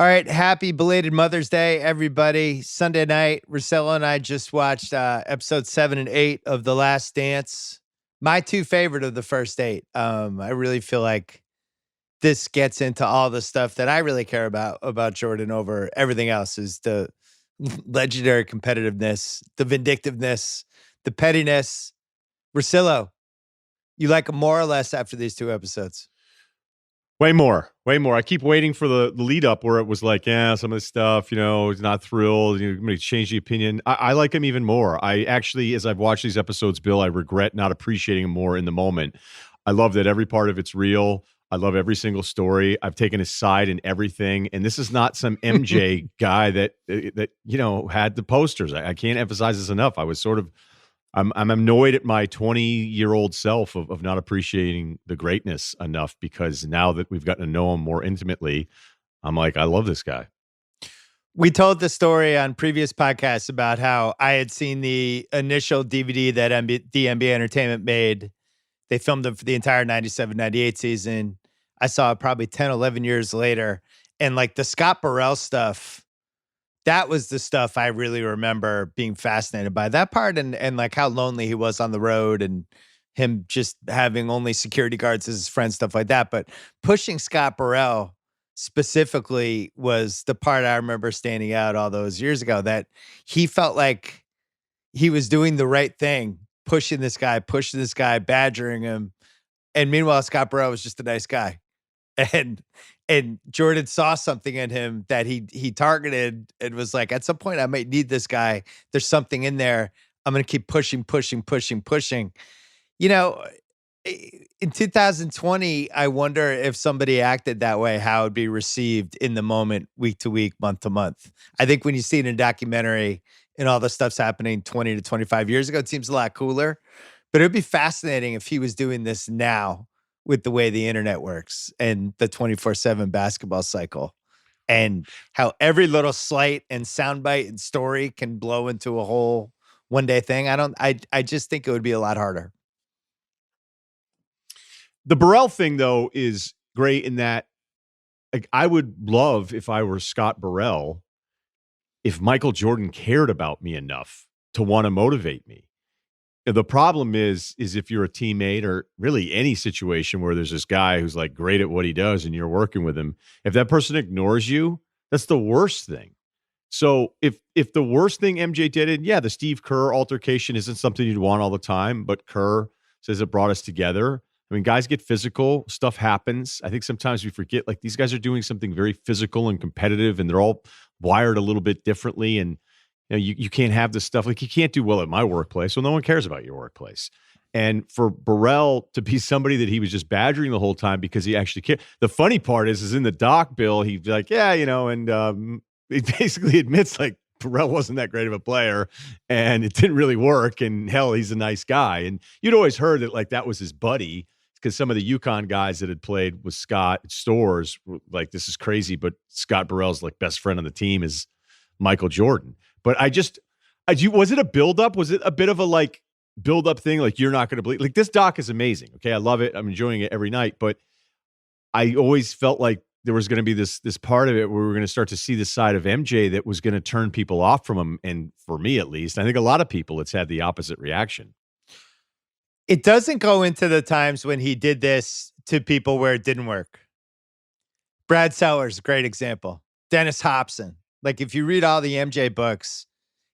All right, happy belated Mother's Day, everybody. Sunday night, Russillo and I just watched episode 7 and 8 of The Last Dance. My two favorite of the first 8. I really feel like this gets into all the stuff that I really care about Jordan over everything else is the legendary competitiveness, the vindictiveness, the pettiness. Russillo, you like him more or less after these two episodes? Way more, way more. I keep waiting for the lead up where it was like, yeah, some of this stuff, he's not thrilled. You're going to change the opinion. I like him even more. I actually, as I've watched these episodes, Bill, I regret not appreciating him more in the moment. I love that every part of it's real. I love every single story. I've taken his side in everything. And this is not some MJ guy that had the posters. I can't emphasize this enough. I was sort of I'm annoyed at my 20-year-old self of not appreciating the greatness enough, because now that we've gotten to know him more intimately, I'm like, I love this guy. We told the story on previous podcasts about how I had seen the initial DVD that the NBA Entertainment made. They filmed them for the entire 97-98 season. I saw it probably 10, 11 years later. And like the Scott Burrell stuff, that was the stuff I really remember being fascinated by. That part and like how lonely he was on the road and him just having only security guards as his friends, stuff like that. But pushing Scott Burrell specifically was the part I remember standing out all those years ago, that he felt like he was doing the right thing, pushing this guy, badgering him. And meanwhile, Scott Burrell was just a nice guy. And Jordan saw something in him that he targeted and was like, at some point I might need this guy. There's something in there. I'm going to keep pushing. In 2020, I wonder if somebody acted that way, how it'd be received in the moment, week to week, month to month. I think when you see it in a documentary and all the stuff's happening 20 to 25 years ago, it seems a lot cooler. But it'd be fascinating if he was doing this now with the way the internet works and the 24/7 basketball cycle, and how every little slight and soundbite and story can blow into a whole one-day thing. I just think it would be a lot harder. The Burrell thing, though, is great in that, like, I would love, if I were Scott Burrell, if Michael Jordan cared about me enough to want to motivate me. The problem is if you're a teammate, or really any situation where there's this guy who's like great at what he does and you're working with him, if that person ignores you, that's the worst thing. So if the worst thing MJ did, and yeah, the Steve Kerr altercation isn't something you'd want all the time, but Kerr says it brought us together. I mean, guys get physical, stuff happens. I think sometimes we forget, like, these guys are doing something very physical and competitive, and they're all wired a little bit differently. And you can't have this stuff. Like, you can't do well at my workplace. Well, no one cares about your workplace. And for Burrell to be somebody that he was just badgering the whole time because he actually cared. The funny part is in the doc, Bill, he's like, yeah, and he basically admits, like, Burrell wasn't that great of a player and it didn't really work. And hell, he's a nice guy. And you'd always heard that, like, that was his buddy, because some of the UConn guys that had played with Scott Stores were like, this is crazy, but Scott Burrell's like best friend on the team is Michael Jordan. But was it a buildup? Was it a bit of a like buildup thing? Like, you're not going to believe, like, this doc is amazing. Okay. I love it. I'm enjoying it every night, but I always felt like there was going to be this part of it where we were going to start to see the side of MJ that was going to turn people off from him. And for me, at least, I think a lot of people, it's had the opposite reaction. It doesn't go into the times when he did this to people where it didn't work. Brad Sellers, great example. Dennis Hobson. Like, if you read all the MJ books,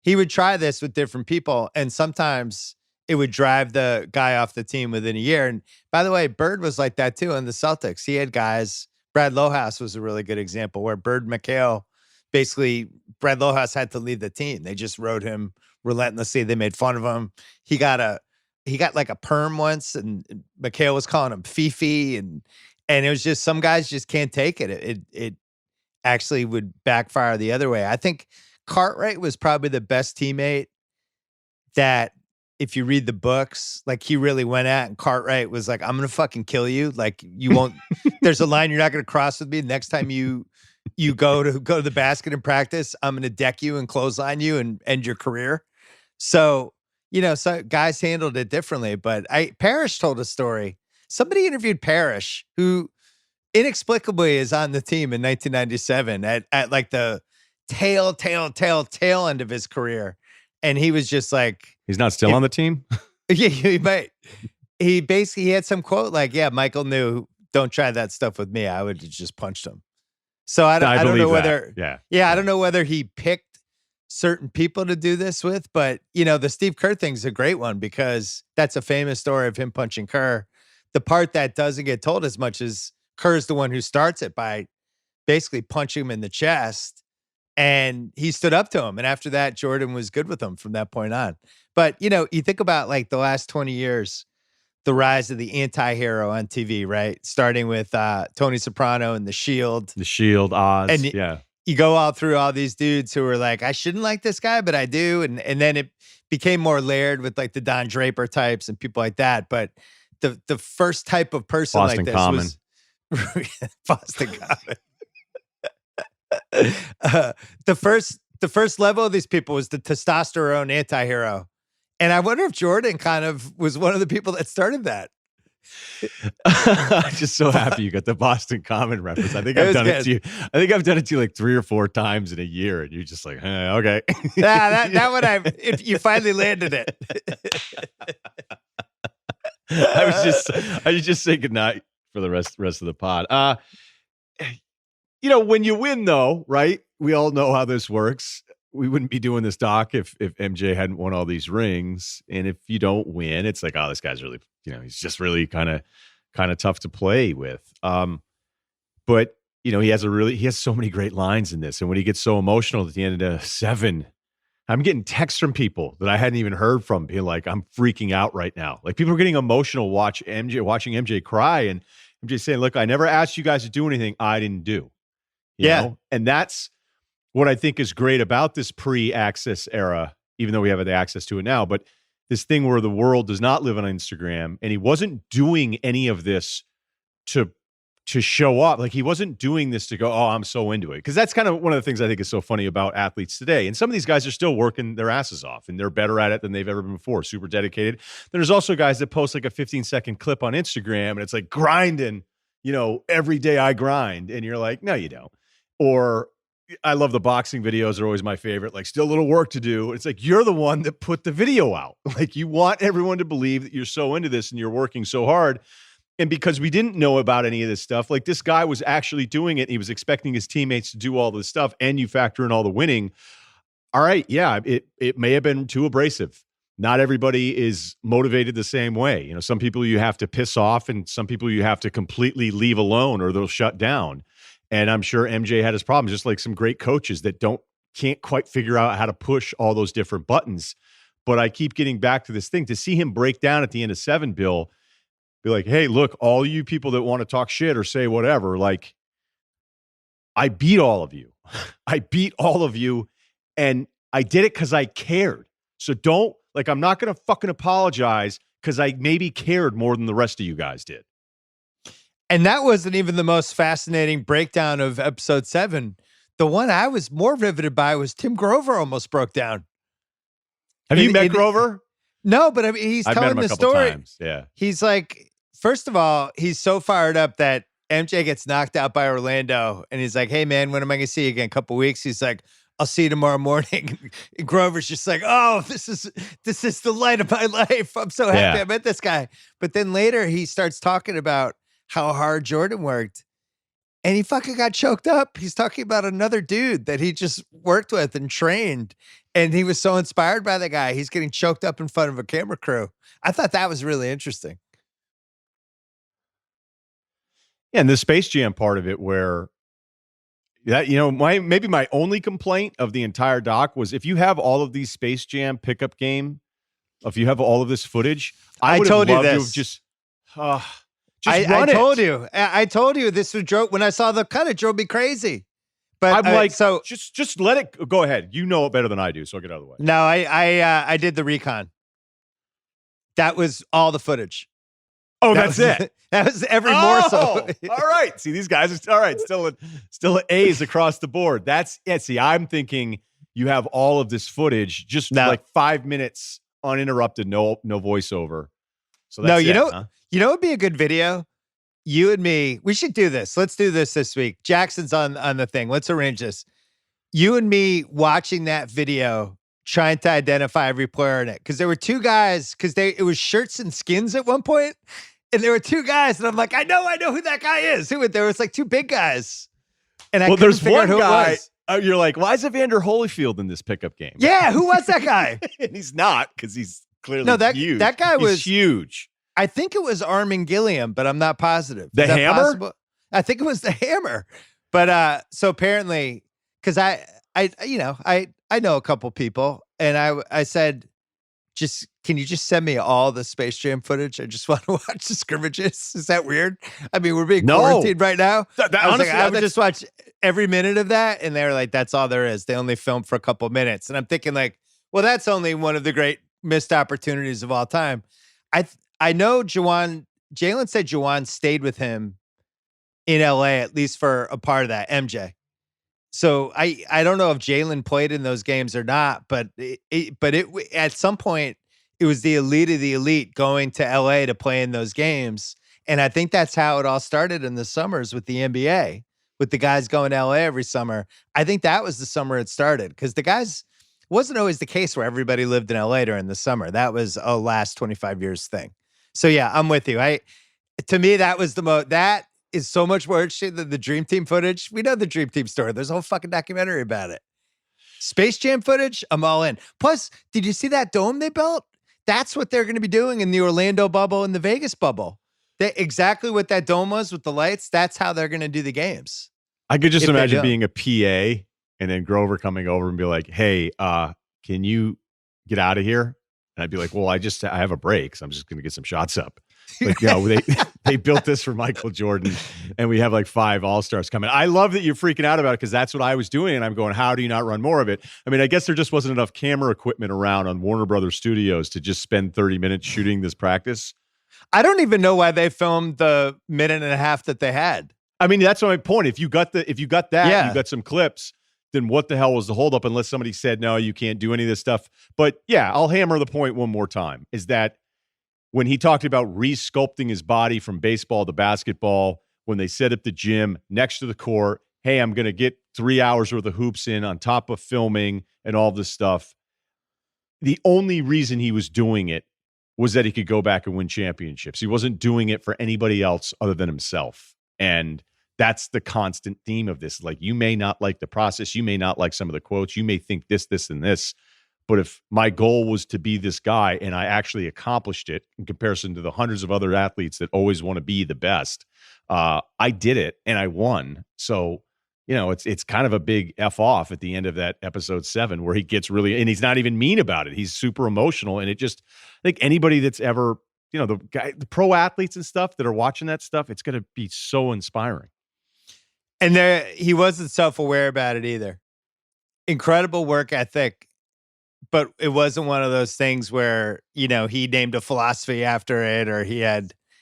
he would try this with different people, and sometimes it would drive the guy off the team within a year. And by the way, Bird was like that too in the Celtics. He had guys, Brad Lohaus was a really good example, where Bird McHale, basically Brad Lohaus had to leave the team. They just rode him relentlessly. They made fun of him. He got like a perm once, and McHale was calling him Fifi, and it was just, some guys just can't take it. It actually would backfire the other way. I think Cartwright was probably the best teammate that, if you read the books, like, he really went at, and Cartwright was like, I'm going to fucking kill you. Like, you won't, there's a line you're not going to cross with me. Next time you go to the basket in practice, I'm going to deck you and clothesline you and end your career. So, so guys handled it differently, but Parrish told a story. Somebody interviewed Parrish, who inexplicably is on the team in 1997 at like the tail end of his career. And he was just like, He's not still on the team? yeah, he might. He had some quote like, yeah, Michael knew, don't try that stuff with me. I would have just punched him. So I don't know whether, I don't know whether he picked certain people to do this with, but the Steve Kerr thing's a great one because that's a famous story of him punching Kerr. The part that doesn't get told as much is Kerr's the one who starts it by basically punching him in the chest, and he stood up to him. And after that, Jordan was good with him from that point on. But, you think about like the last 20 years, the rise of the anti-hero on TV, right? Starting with Tony Soprano and The Shield. The Shield, Oz, and yeah. You go all through all these dudes who were like, I shouldn't like this guy, but I do. And then it became more layered with like the Don Draper types and people like that. But the first type of person Boston like this Common. was Boston Common. The first level of these people was the testosterone anti-hero. And I wonder if Jordan kind of was one of the people that started that. I'm just so happy you got the Boston Common reference. I think I've done it to you. I think I've done it to you like 3 or 4 times in a year, and you're just like, okay. Yeah, that one if you finally landed it. I was just saying goodnight for the rest of the pod. When you win though, right? We all know how this works. We wouldn't be doing this doc if MJ hadn't won all these rings. And if you don't win, it's like, oh, this guy's really, he's just really kind of tough to play with. But he has so many great lines in this. And when he gets so emotional at the end of 7, I'm getting texts from people that I hadn't even heard from being like, I'm freaking out right now. Like people are getting emotional watching MJ cry, and MJ saying, look, I never asked you guys to do anything I didn't do. You know? And that's what I think is great about this pre-access era, even though we have the access to it now, but this thing where the world does not live on Instagram, and he wasn't doing any of this to show up. Like he wasn't doing this to go, oh, I'm so into it. Because that's kind of one of the things I think is so funny about athletes today. And some of these guys are still working their asses off, and they're better at it than they've ever been before. Super dedicated. There's also guys that post like a 15-second clip on Instagram, and it's like grinding, every day I grind. And you're like, no, you don't. Or I love the boxing videos. They're always my favorite. Like, still a little work to do. It's like, you're the one that put the video out. Like, you want everyone to believe that you're so into this and you're working so hard. And because we didn't know about any of this stuff, like this guy was actually doing it. He was expecting his teammates to do all this stuff, and you factor in all the winning. All right. Yeah. It may have been too abrasive. Not everybody is motivated the same way. Some people you have to piss off, and some people you have to completely leave alone or they'll shut down. And I'm sure MJ had his problems, just like some great coaches that can't quite figure out how to push all those different buttons. But I keep getting back to this thing, to see him break down at the end of 7, Bill, be like, hey, look, all you people that want to talk shit or say whatever, like, I beat all of you. I beat all of you, and I did it because I cared. So I'm not going to fucking apologize because I maybe cared more than the rest of you guys did. And that wasn't even the most fascinating breakdown of episode 7. The one I was more riveted by was Tim Grover almost broke down. Have you met Grover? No, but I mean, he's telling the story. Times. Yeah. He's like, first of all, he's so fired up that MJ gets knocked out by Orlando. And he's like, hey, man, when am I going to see you again? A couple weeks. He's like, I'll see you tomorrow morning. And Grover's just like, oh, this is the light of my life. I'm so happy I met this guy. But then later he starts talking about how hard Jordan worked, and he fucking got choked up. He's talking about another dude that he just worked with and trained, and he was so inspired by the guy. He's getting choked up in front of a camera crew. I thought that was really interesting. Yeah, and the Space Jam part of it, where that, maybe my only complaint of the entire doc was, if you have all of these Space Jam pickup game, if you have all of this footage, I would have loved to have just I told you this was joke when I saw the cut. It drove me crazy. But I'm like, so just let it go ahead. You know it better than I do, so I'll get out of the way. No, I did the recon. That was all the footage. Oh, that's it. That was every morsel. All right. See, these guys are all right. Still A's across the board. That's it. See, I'm thinking you have all of this footage, just like 5 minutes uninterrupted, no voiceover. So that's you know it'd be a good video. you and me, we should do this. Let's do this week. Jackson's on the thing. Let's arrange this. You and me watching that video, trying to identify every player in it. Because there were two guys, it was shirts and skins at one point, and there were two guys, and I'm like, I know who that guy is. There was like two big guys. And I there's one guy. It was. You're like, why is Evander Holyfield in this pickup game? Yeah, who was that guy? And he's not, because he's clearly huge. That guy was huge. I think it was Armin Gilliam, but I'm not positive. The Hammer? Possible? I think it was the Hammer. But so apparently, because I know a couple people, and I said, can you just send me all the Space Jam footage? I just want to watch the scrimmages. Is that weird? I mean, we're being quarantined right now. I would just watch every minute of that, and they were like, that's all there is. They only filmed for a couple minutes. And I'm thinking like, well, that's only one of the great missed opportunities of all time. I know Jalen said Juwan stayed with him in LA, at least for a part of that, MJ. So I don't know if Jalen played in those games or not, but at some point it was the elite of the elite going to LA to play in those games. And I think that's how it all started in the summers with the NBA, with the guys going to LA every summer. I think that was the summer it started, because the guys wasn't always the case where everybody lived in LA during the summer. That was a last 25 years thing. So yeah, I'm with you. To me, that was that is so much more interesting than the Dream Team footage. We know the Dream Team story. There's a whole fucking documentary about it. Space Jam footage, I'm all in. Plus, did you see that dome they built? That's what they're going to be doing in the Orlando bubble and the Vegas bubble. Exactly what that dome was with the lights. That's how they're going to do the games. I could just imagine being a PA and then Grover coming over and be like, hey, can you get out of here? And I'd be like, well, I have a break, so I'm just going to get some shots up. Like, they built this for Michael Jordan, and we have like 5 All-Stars coming. I love that you're freaking out about it, because that's what I was doing, and I'm going, how do you not run more of it? I mean, I guess there just wasn't enough camera equipment around on Warner Brothers Studios to just spend 30 minutes shooting this practice. I don't even know why they filmed the minute and a half that they had. I mean, that's my point. If you got that, you got some clips, then what the hell was the holdup? Unless somebody said, no, you can't do any of this stuff. But yeah, I'll hammer the point one more time, is that when he talked about re-sculpting his body from baseball to basketball, when they set up the gym next to the court, hey, I'm going to get 3 hours worth of hoops in on top of filming and all this stuff. The only reason he was doing it was that he could go back and win championships. He wasn't doing it for anybody else other than himself. And that's the constant theme of this. Like, you may not like the process. You may not like some of the quotes. You may think this, and this. But if my goal was to be this guy and I actually accomplished it in comparison to the hundreds of other athletes that always want to be the best, I did it and I won. So, it's kind of a big F off at the end of that episode 7, where he gets really, and he's not even mean about it. He's super emotional. And it just, I think anybody that's ever, the pro athletes and stuff that are watching that stuff, it's going to be so inspiring. And he wasn't self-aware about it either. Incredible work ethic. But it wasn't one of those things where, he named a philosophy after it, or he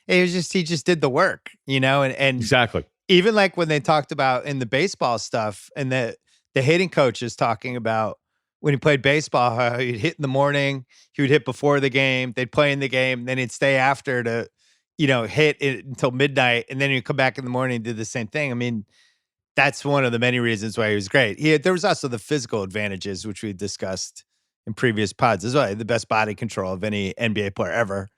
just did the work, and exactly. Even like when they talked about in the baseball stuff, and the hitting coach is talking about when he played baseball, how he'd hit in the morning, he would hit before the game, they'd play in the game, then he'd stay after to, hit it until midnight, and then he'd come back in the morning and do the same thing. I mean, that's one of the many reasons why he was great. There was also the physical advantages, which we discussed in previous pods as well. The best body control of any NBA player ever.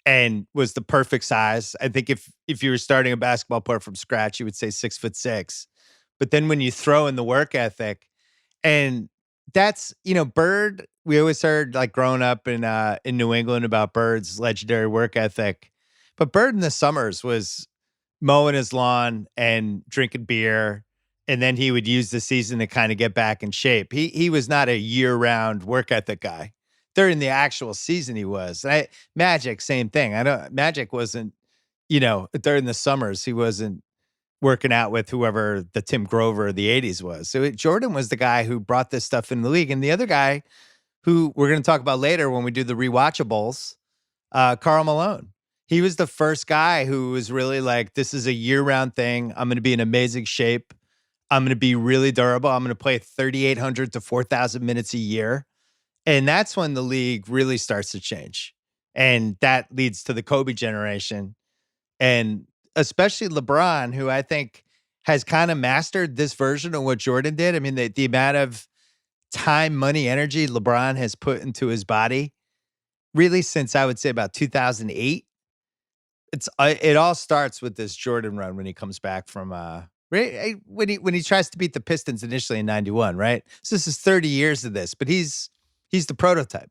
And was the perfect size. I think if you were starting a basketball player from scratch, you would say 6'6". But then when you throw in the work ethic, and that's, Bird, we always heard, like, growing up in New England about Bird's legendary work ethic. But Bird in the summers was mowing his lawn and drinking beer, and then he would use the season to kind of get back in shape. He was not a year-round work ethic guy. During the actual season, he was. Magic, same thing. Magic wasn't, during the summers, he wasn't working out with whoever the Tim Grover of the 80s was. So Jordan was the guy who brought this stuff in the league. And the other guy, who we're going to talk about later when we do the rewatchables, Karl Malone. He was the first guy who was really like, this is a year-round thing. I'm going to be in amazing shape. I'm going to be really durable. I'm going to play 3,800 to 4,000 minutes a year. And that's when the league really starts to change. And that leads to the Kobe generation. And especially LeBron, who I think has kind of mastered this version of what Jordan did. I mean, the amount of time, money, energy LeBron has put into his body really since I would say about 2008. It all starts with this Jordan run when he comes back from when he tries to beat the Pistons initially in 91, right? So this is 30 years of this, but he's the prototype.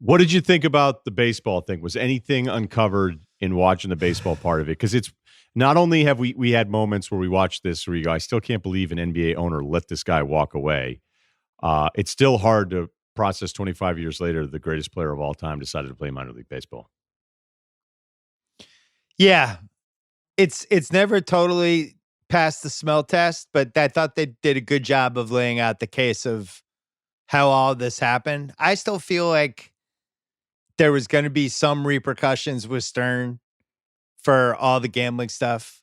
What did you think about the baseball thing? Was anything uncovered in watching the baseball part of it? Because it's not only have we had moments where we watched this where you go, I still can't believe an NBA owner let this guy walk away. It's still hard to process 25 years later the greatest player of all time decided to play minor league baseball. Yeah, it's never totally passed the smell test, but I thought they did a good job of laying out the case of how all this happened. I still feel like there was going to be some repercussions with Stern for all the gambling stuff.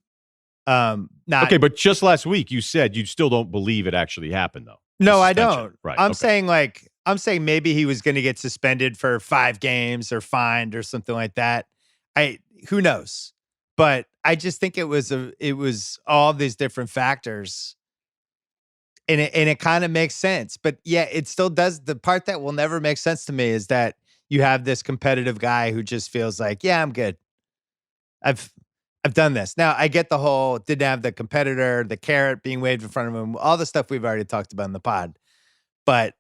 Not Okay, but just last week you said you still don't believe it actually happened, though. No, I don't. Right. I'm okay. saying maybe he was going to get suspended for 5 games or fined or something like that. Who knows? But I just think it was all these different factors. And it kind of makes sense. But yeah, it still does. The part that will never make sense to me is that you have this competitive guy who just feels like, yeah, I'm good. I've I've done this. Now I get the whole didn't have the competitor, the carrot being waved in front of him, all the stuff we've already talked about in the pod. But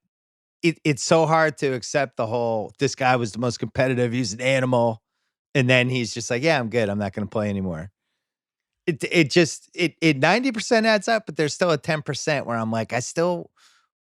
it's so hard to accept the whole this guy was the most competitive, he's an animal, and then he's just like, yeah, I'm good. I'm not gonna play anymore. It 90% adds up, but there's still a 10% where I'm like, I still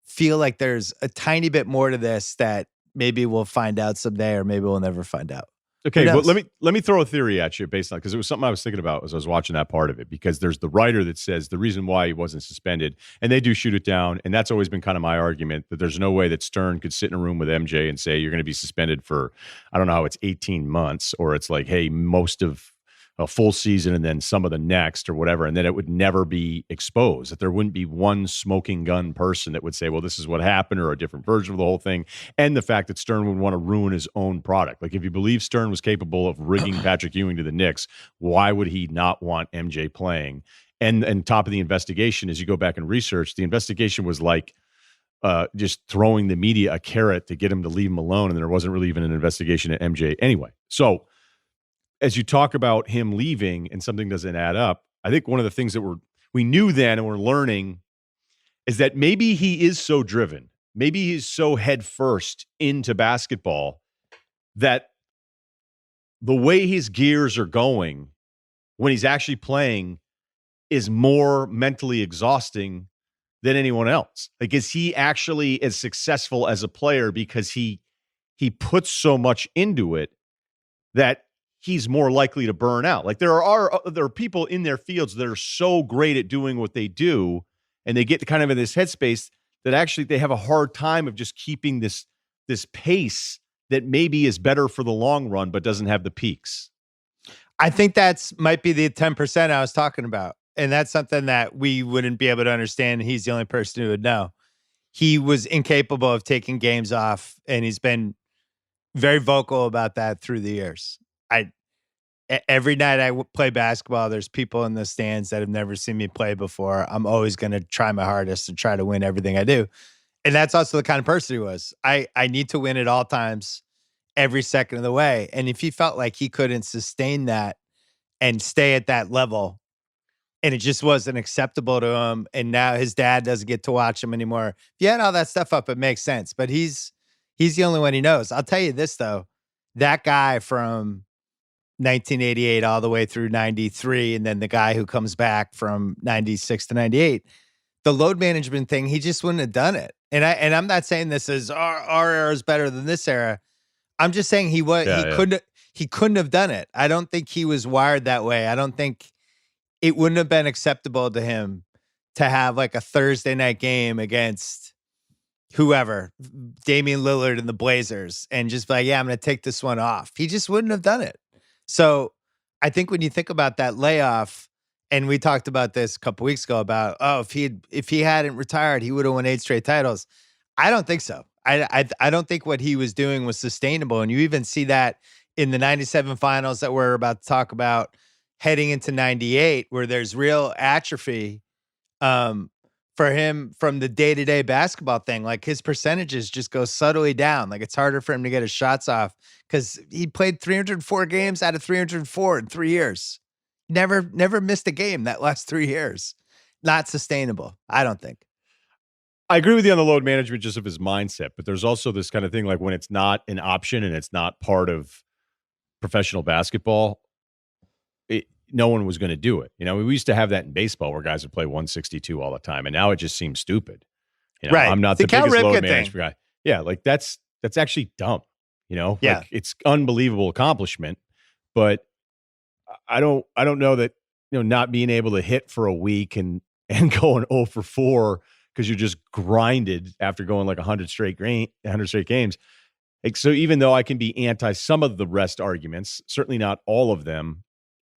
feel like there's a tiny bit more to this that maybe we'll find out someday, or maybe we'll never find out. Who Okay, well, knows? let me throw a theory at you based on because it was something I was thinking about as I was watching that part of it. Because there's the writer that says the reason why he wasn't suspended, and they do shoot it down, and that's always been kind of my argument that there's no way that Stern could sit in a room with MJ and say you're going to be suspended for I don't know how it's 18 months or it's like hey most of a full season and then some of the next or whatever, and then it would never be exposed. That there wouldn't be one smoking gun person that would say, well, this is what happened, or a different version of the whole thing. And the fact that Stern would want to ruin his own product. Like if you believe Stern was capable of rigging Patrick Ewing to the Knicks, why would he not want MJ playing? And top of the investigation, as you go back and research, the investigation was like just throwing the media a carrot to get him to leave him alone. And there wasn't really even an investigation at MJ anyway. So as you talk about him leaving and something doesn't add up, I think one of the things that we knew then and we're learning is that maybe he is so driven, maybe he's so head first into basketball that the way his gears are going when he's actually playing is more mentally exhausting than anyone else. Like, is he actually as successful as a player because he puts so much into it that he's more likely to burn out? Like there are people in their fields that are so great at doing what they do, and they get kind of in this headspace that actually they have a hard time of just keeping this pace that maybe is better for the long run, but doesn't have the peaks. I think that's might be the 10% I was talking about. And that's something that we wouldn't be able to understand. He's the only person who would know. He was incapable of taking games off, and he's been very vocal about that through the years. Every night play basketball, there's people in the stands that have never seen me play before. I'm always going to try my hardest to try to win everything I do. And that's also the kind of person he was. I need to win at all times, every second of the way. And if he felt like he couldn't sustain that and stay at that level, and it just wasn't acceptable to him, and now his dad doesn't get to watch him anymore. If you had all that stuff up, it makes sense. But he's the only one he knows. I'll tell you this though, that guy from 1988 all the way through 93, and then the guy who comes back from 96 to 98, the load management thing, he just wouldn't have done it. And I'm not saying this is our era is better than this era. I'm just saying he couldn't have done it. I don't think he was wired that way. I don't think it wouldn't have been acceptable to him to have like a Thursday night game against whoever, Damian Lillard and the Blazers, and just be like, yeah, I'm going to take this one off. He just wouldn't have done it. So I think when you think about that layoff, and we talked about this a couple weeks ago about, if he hadn't retired, he would have won 8 straight titles. I don't think so. I don't think what he was doing was sustainable. And you even see that in the 97 finals that we're about to talk about, heading into 98 where there's real atrophy for him from the day-to-day basketball thing. Like his percentages just go subtly down. Like it's harder for him to get his shots off because he played 304 games out of 304 in 3 years. Never missed a game that last 3 years. Not sustainable, I don't think. I agree with you on the load management just of his mindset, but there's also this kind of thing like when it's not an option and it's not part of professional basketball, no one was going to do it. We used to have that in baseball where guys would play 162 all the time, and now it just seems stupid. Right. I'm not the biggest Ripken load thing. management guy. Yeah, like that's actually dumb. Yeah. Like it's unbelievable accomplishment, but I don't know that not being able to hit for a week and going 0 for 4 because you're just grinded after going like 100 straight games. Like, so even though I can be anti some of the rest arguments, certainly not all of them,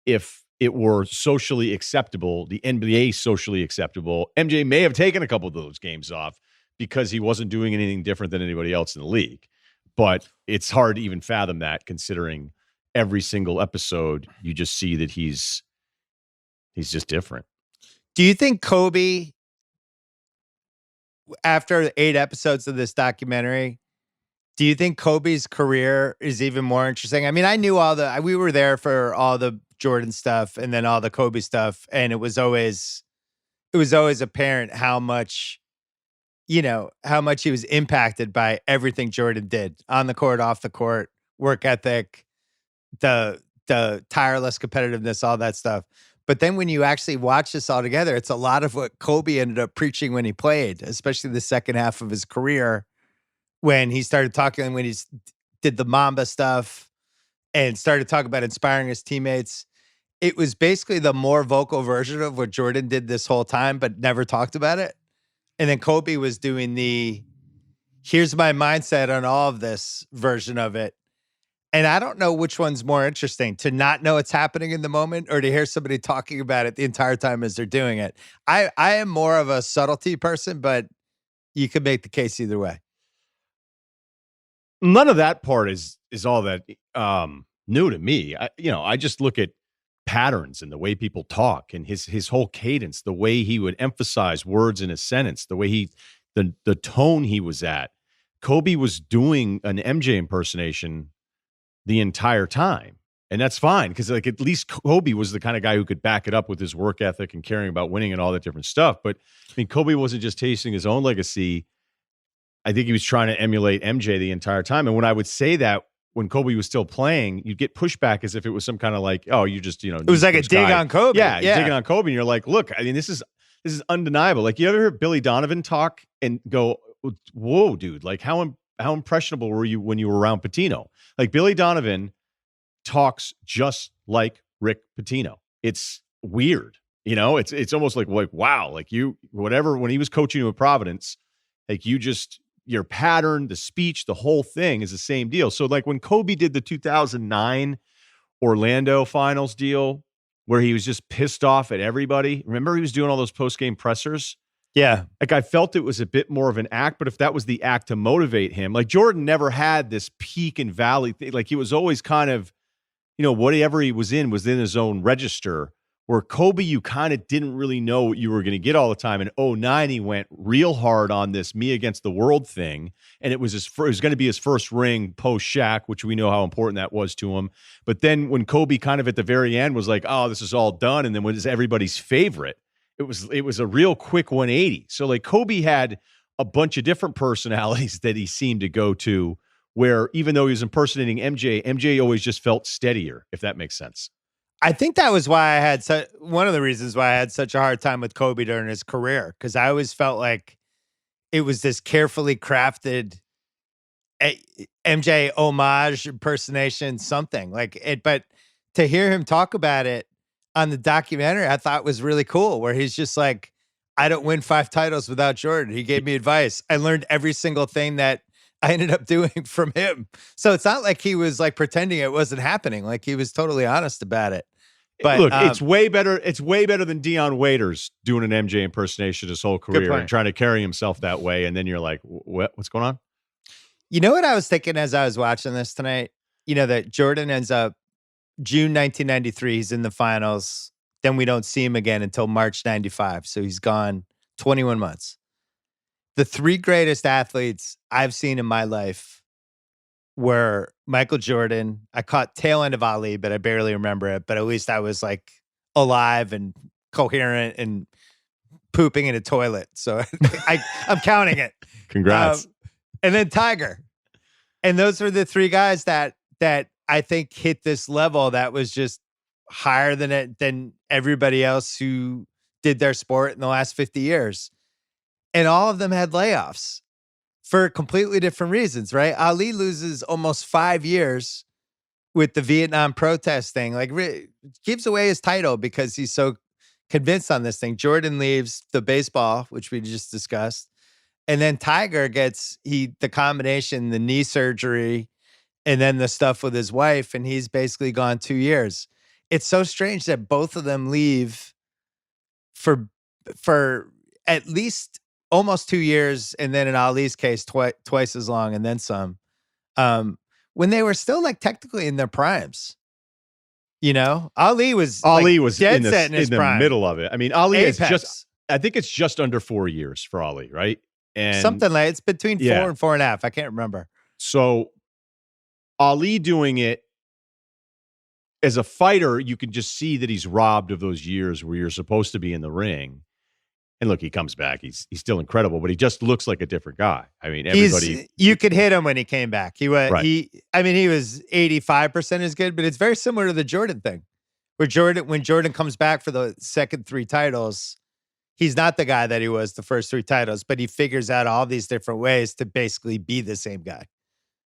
if it were socially acceptable, the NBA socially acceptable, MJ may have taken a couple of those games off because he wasn't doing anything different than anybody else in the league. But it's hard to even fathom that considering every single episode, you just see that he's just different. Do you think Kobe, after 8 episodes of this documentary, do you think Kobe's career is even more interesting? I mean, I knew we were there for all the Jordan stuff and then all the Kobe stuff. And it was always apparent how much he was impacted by everything Jordan did on the court, off the court, work ethic, the tireless competitiveness, all that stuff. But then when you actually watch this all together, it's a lot of what Kobe ended up preaching when he played, especially the second half of his career, when he started talking, when he did the Mamba stuff and started talking about inspiring his teammates. It was basically the more vocal version of what Jordan did this whole time, but never talked about it. And then Kobe was doing the, here's my mindset on all of this version of it. And I don't know which one's more interesting, to not know it's happening in the moment or to hear somebody talking about it the entire time as they're doing it. I am more of a subtlety person, but you could make the case either way. None of that part is all that new to me. I just look at patterns and the way people talk and his whole cadence, the way he would emphasize words in a sentence, the way the tone he was at. Kobe was doing an MJ impersonation the entire time. And that's fine because like at least Kobe was the kind of guy who could back it up with his work ethic and caring about winning and all that different stuff. But I mean, Kobe wasn't just tasting his own legacy. I think he was trying to emulate MJ the entire time. And when I would say that when Kobe was still playing, you'd get pushback as if it was some kind of like, oh, you just, it was like a dig on Kobe. Yeah, you're digging on Kobe. And you're like, look, I mean, this is undeniable. Like you ever hear Billy Donovan talk and go, whoa, dude, like how impressionable were you when you were around Pitino? Like Billy Donovan talks just like Rick Pitino. It's weird. It's almost like, wow, like when he was coaching you at Providence, like your pattern, the speech, the whole thing is the same deal. So like when Kobe did the 2009 Orlando finals deal where he was just pissed off at everybody. Remember he was doing all those post-game pressers? Yeah. Like I felt it was a bit more of an act, but if that was the act to motivate him, like Jordan never had this peak and valley thing. Like he was always kind of, whatever he was in his own register. Where Kobe, you kind of didn't really know what you were going to get all the time. In 2009, he went real hard on this me against the world thing. And it was it was going to be his first ring post Shaq, which we know how important that was to him. But then when Kobe kind of at the very end was like, oh, this is all done. And then was everybody's favorite. It was a real quick 180. So like Kobe had a bunch of different personalities that he seemed to go to where even though he was impersonating MJ always just felt steadier, if that makes sense. I think that was why I had one of the reasons why I had such a hard time with Kobe during his career, because I always felt like it was this carefully crafted MJ homage impersonation, something like it. But to hear him talk about it on the documentary, I thought was really cool, where he's just like, I don't win 5 titles without Jordan. He gave me advice. I learned every single thing that I ended up doing from him. So it's not like he was like pretending it wasn't happening. Like he was totally honest about it. But look, it's way better. It's way better than Deion Waiters doing an MJ impersonation his whole career and trying to carry himself that way. And then you're like, what's going on? You know what I was thinking as I was watching this tonight? That Jordan ends up June 1993, he's in the finals. Then we don't see him again until March 95. So he's gone 21 months. The three greatest athletes I've seen in my life were Michael Jordan. I caught tail end of Ali, but I barely remember it. But at least I was like alive and coherent and pooping in a toilet. So I'm counting it. Congrats. And then Tiger. And those were the three guys that I think hit this level that was just higher than everybody else who did their sport in the last 50 years. And all of them had layoffs for completely different reasons, right? Ali loses almost 5 years with the Vietnam protest thing, like gives away his title because he's so convinced on this thing. Jordan leaves the baseball, which we just discussed. And then Tiger gets the combination, the knee surgery, and then the stuff with his wife, and he's basically gone 2 years. It's so strange that both of them leave for at least almost 2 years, and then in Ali's case, twice as long, and then some. When they were still like technically in their primes, Ali was dead set in his prime. Middle of it. I mean, Ali is just. I think it's just under 4 years for Ali, right? And something like it's between 4 and 4.5. I can't remember. So Ali doing it as a fighter, you can just see that he's robbed of those years where you're supposed to be in the ring. And look, he comes back. He's still incredible, but he just looks like a different guy. I mean, everybody. You could hit him when he came back. He was. Right. He was 85% as good, but it's very similar to the Jordan thing, where when Jordan comes back for the second 3 titles, he's not the guy that he was the first 3 titles, but he figures out all these different ways to basically be the same guy.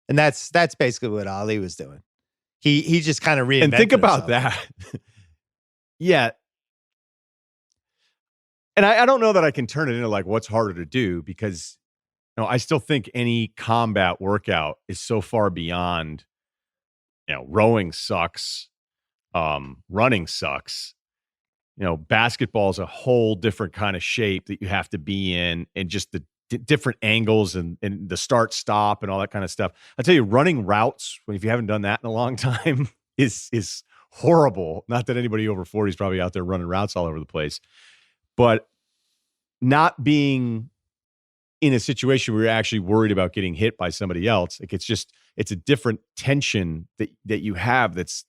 And that's basically what Ali was doing. He just kind of reinvented And think about himself. that. Yeah. And I don't know that I can turn it into like what's harder to do because I still think any combat workout is so far beyond, rowing sucks, running sucks. Basketball is a whole different kind of shape that you have to be in, and just the different angles and the start stop and all that kind of stuff. I tell you, running routes, if you haven't done that in a long time, is horrible. Not that anybody over 40 is probably out there running routes all over the place, but not being in a situation where you're actually worried about getting hit by somebody else, like it's a different tension that you have that's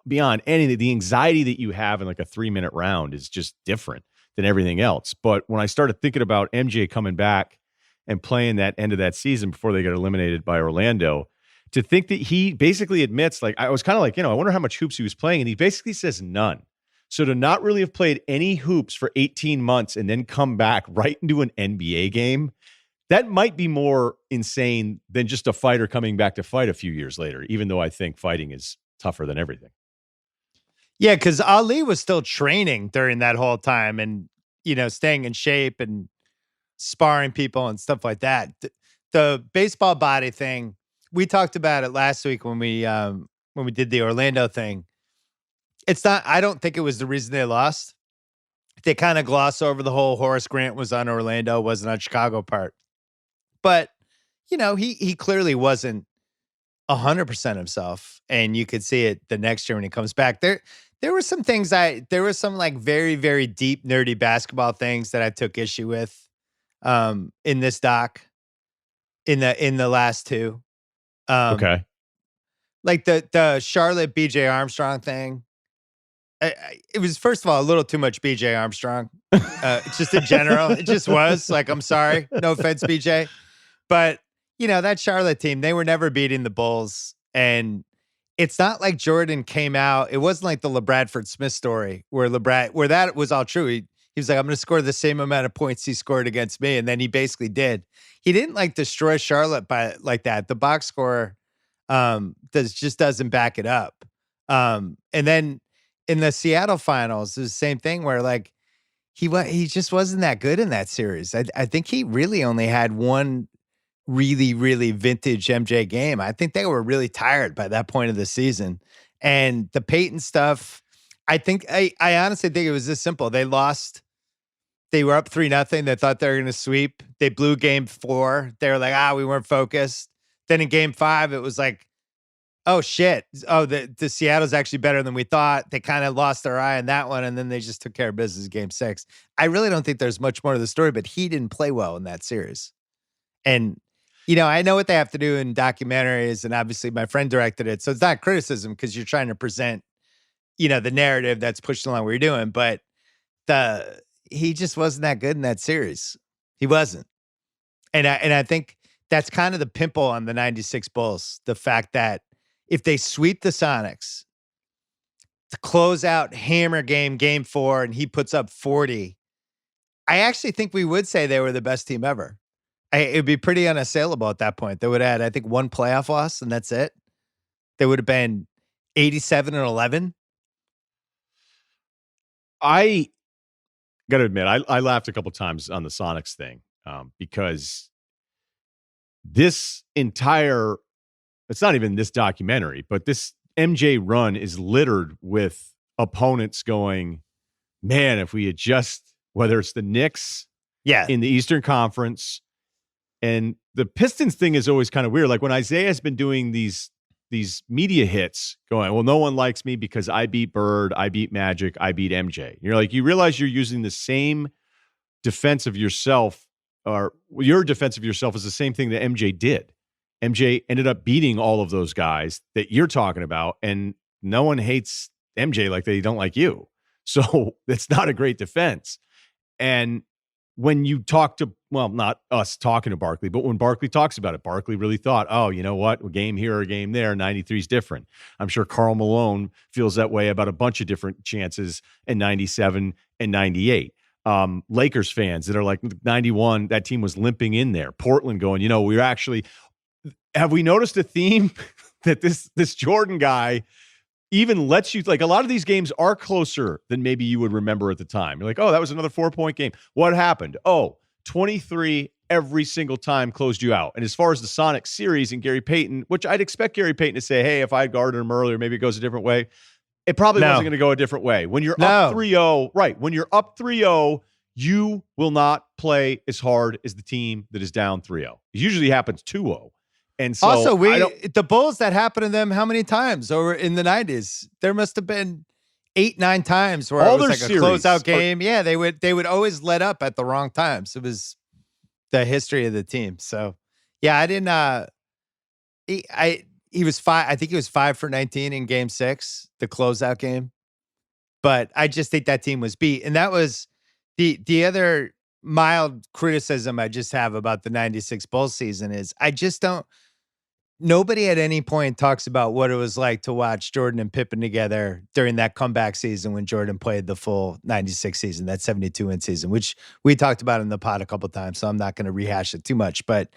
beyond anything. The anxiety that you have in like a 3-minute round is just different than everything else. But when I started thinking about MJ coming back and playing that end of that season before they got eliminated by Orlando, to think that he basically admits, like, I was kind of like, I wonder how much hoops he was playing. And he basically says none. So to not really have played any hoops for 18 months and then come back right into an NBA game, that might be more insane than just a fighter coming back to fight a few years later, even though I think fighting is tougher than everything. Yeah, because Ali was still training during that whole time and, staying in shape and sparring people and stuff like that. The baseball body thing, we talked about it last week when we did the Orlando thing. It's not, I don't think it was the reason they lost. They kind of gloss over the whole Horace Grant was on Orlando, wasn't on Chicago part. But, he clearly wasn't 100% himself. And you could see it the next year when he comes back. There were some things there were some like very, very deep, nerdy basketball things that I took issue with in this doc, in the last 2. Okay. Like the Charlotte BJ Armstrong thing. It was, first of all, a little too much BJ Armstrong. Just in general, it just was. Like, I'm sorry, no offense, BJ, but that Charlotte team, they were never beating the Bulls, and it's not like Jordan came out. It wasn't like the LeBradford Smith story where that was all true. He was like, I'm going to score the same amount of points he scored against me, and then he basically did. He didn't like destroy Charlotte by like that. The box score doesn't back it up. And then in the Seattle finals, it was the same thing where like he just wasn't that good in that series. I think he really only had one really, really vintage MJ game. I think they were really tired by that point of the season. And the Peyton stuff, I honestly think it was this simple. They lost. They were up 3-0. They thought they were going to sweep. They blew game 4. They were like, we weren't focused. Then in game 5, it was like oh shit, oh the Seattle's actually better than we thought. They kind of lost their eye on that one, and then they just took care of business in Game 6. I really don't think there's much more to the story, but he didn't play well in that series. And I know what they have to do in documentaries, and obviously my friend directed it, so it's not criticism because you're trying to present, the narrative that's pushed along what you're doing. But he just wasn't that good in that series. He wasn't. And I think that's kind of the pimple on the 96 Bulls. The fact that if they sweep the Sonics to close out hammer game 4, and he puts up 40, I actually think we would say they were the best team ever. It'd be pretty unassailable at that point. They would have had, I think, one playoff loss, and that's it. They would have been 87-11. I got to admit, I laughed a couple times on the Sonics thing because this entire, it's not even this documentary, but this MJ run is littered with opponents going, man, if we had just, whether it's the Knicks in the Eastern Conference, and the Pistons thing is always kind of weird. Like when Isaiah's been doing these media hits going, well, no one likes me because I beat Bird, I beat Magic, I beat MJ. You're like, you realize you're using the same defense of yourself, or your defense of yourself is the same thing that MJ did. MJ ended up beating all of those guys that you're talking about, and no one hates MJ like they don't like you. So it's not a great defense. And when you talk to, well, not us talking to Barkley, but when Barkley talks about it, Barkley really thought, oh, you know what? A game here, a game there, 93 is different. I'm sure Karl Malone feels that way about a bunch of different chances in 97 and 98. Lakers fans that are like 91, that team was limping in there. Portland going, we're actually, have we noticed a theme that this Jordan guy even lets you, like, a lot of these games are closer than maybe you would remember at the time. You're like, oh, that was another 4-point game. What happened? Oh, 23 every single time closed you out. And as far as the Sonic series and Gary Payton, which I'd expect Gary Payton to say, hey, if I had guarded him earlier, maybe it goes a different way. It probably wasn't going to go a different way. When you're up 3-0, right, when you're up 3-0, you will not play as hard as the team that is down 3-0. It usually happens 2-0. And so also, the Bulls, that happened to them how many times over in the 90s? There must have been 8-9 times where it was like a closeout game. Yeah, they would always let up at the wrong times. It was the history of the team. So, yeah, I didn't. He was I think he was 5 for 19 in Game 6, the closeout game. But I just think that team was beat, and that was the other mild criticism I just have about the 96 Bulls season is I just don't. Nobody at any point talks about what it was like to watch Jordan and Pippen together during that comeback season when Jordan played the full 96 season, that 72-win season, which we talked about in the pod a couple of times, so I'm not going to rehash it too much. But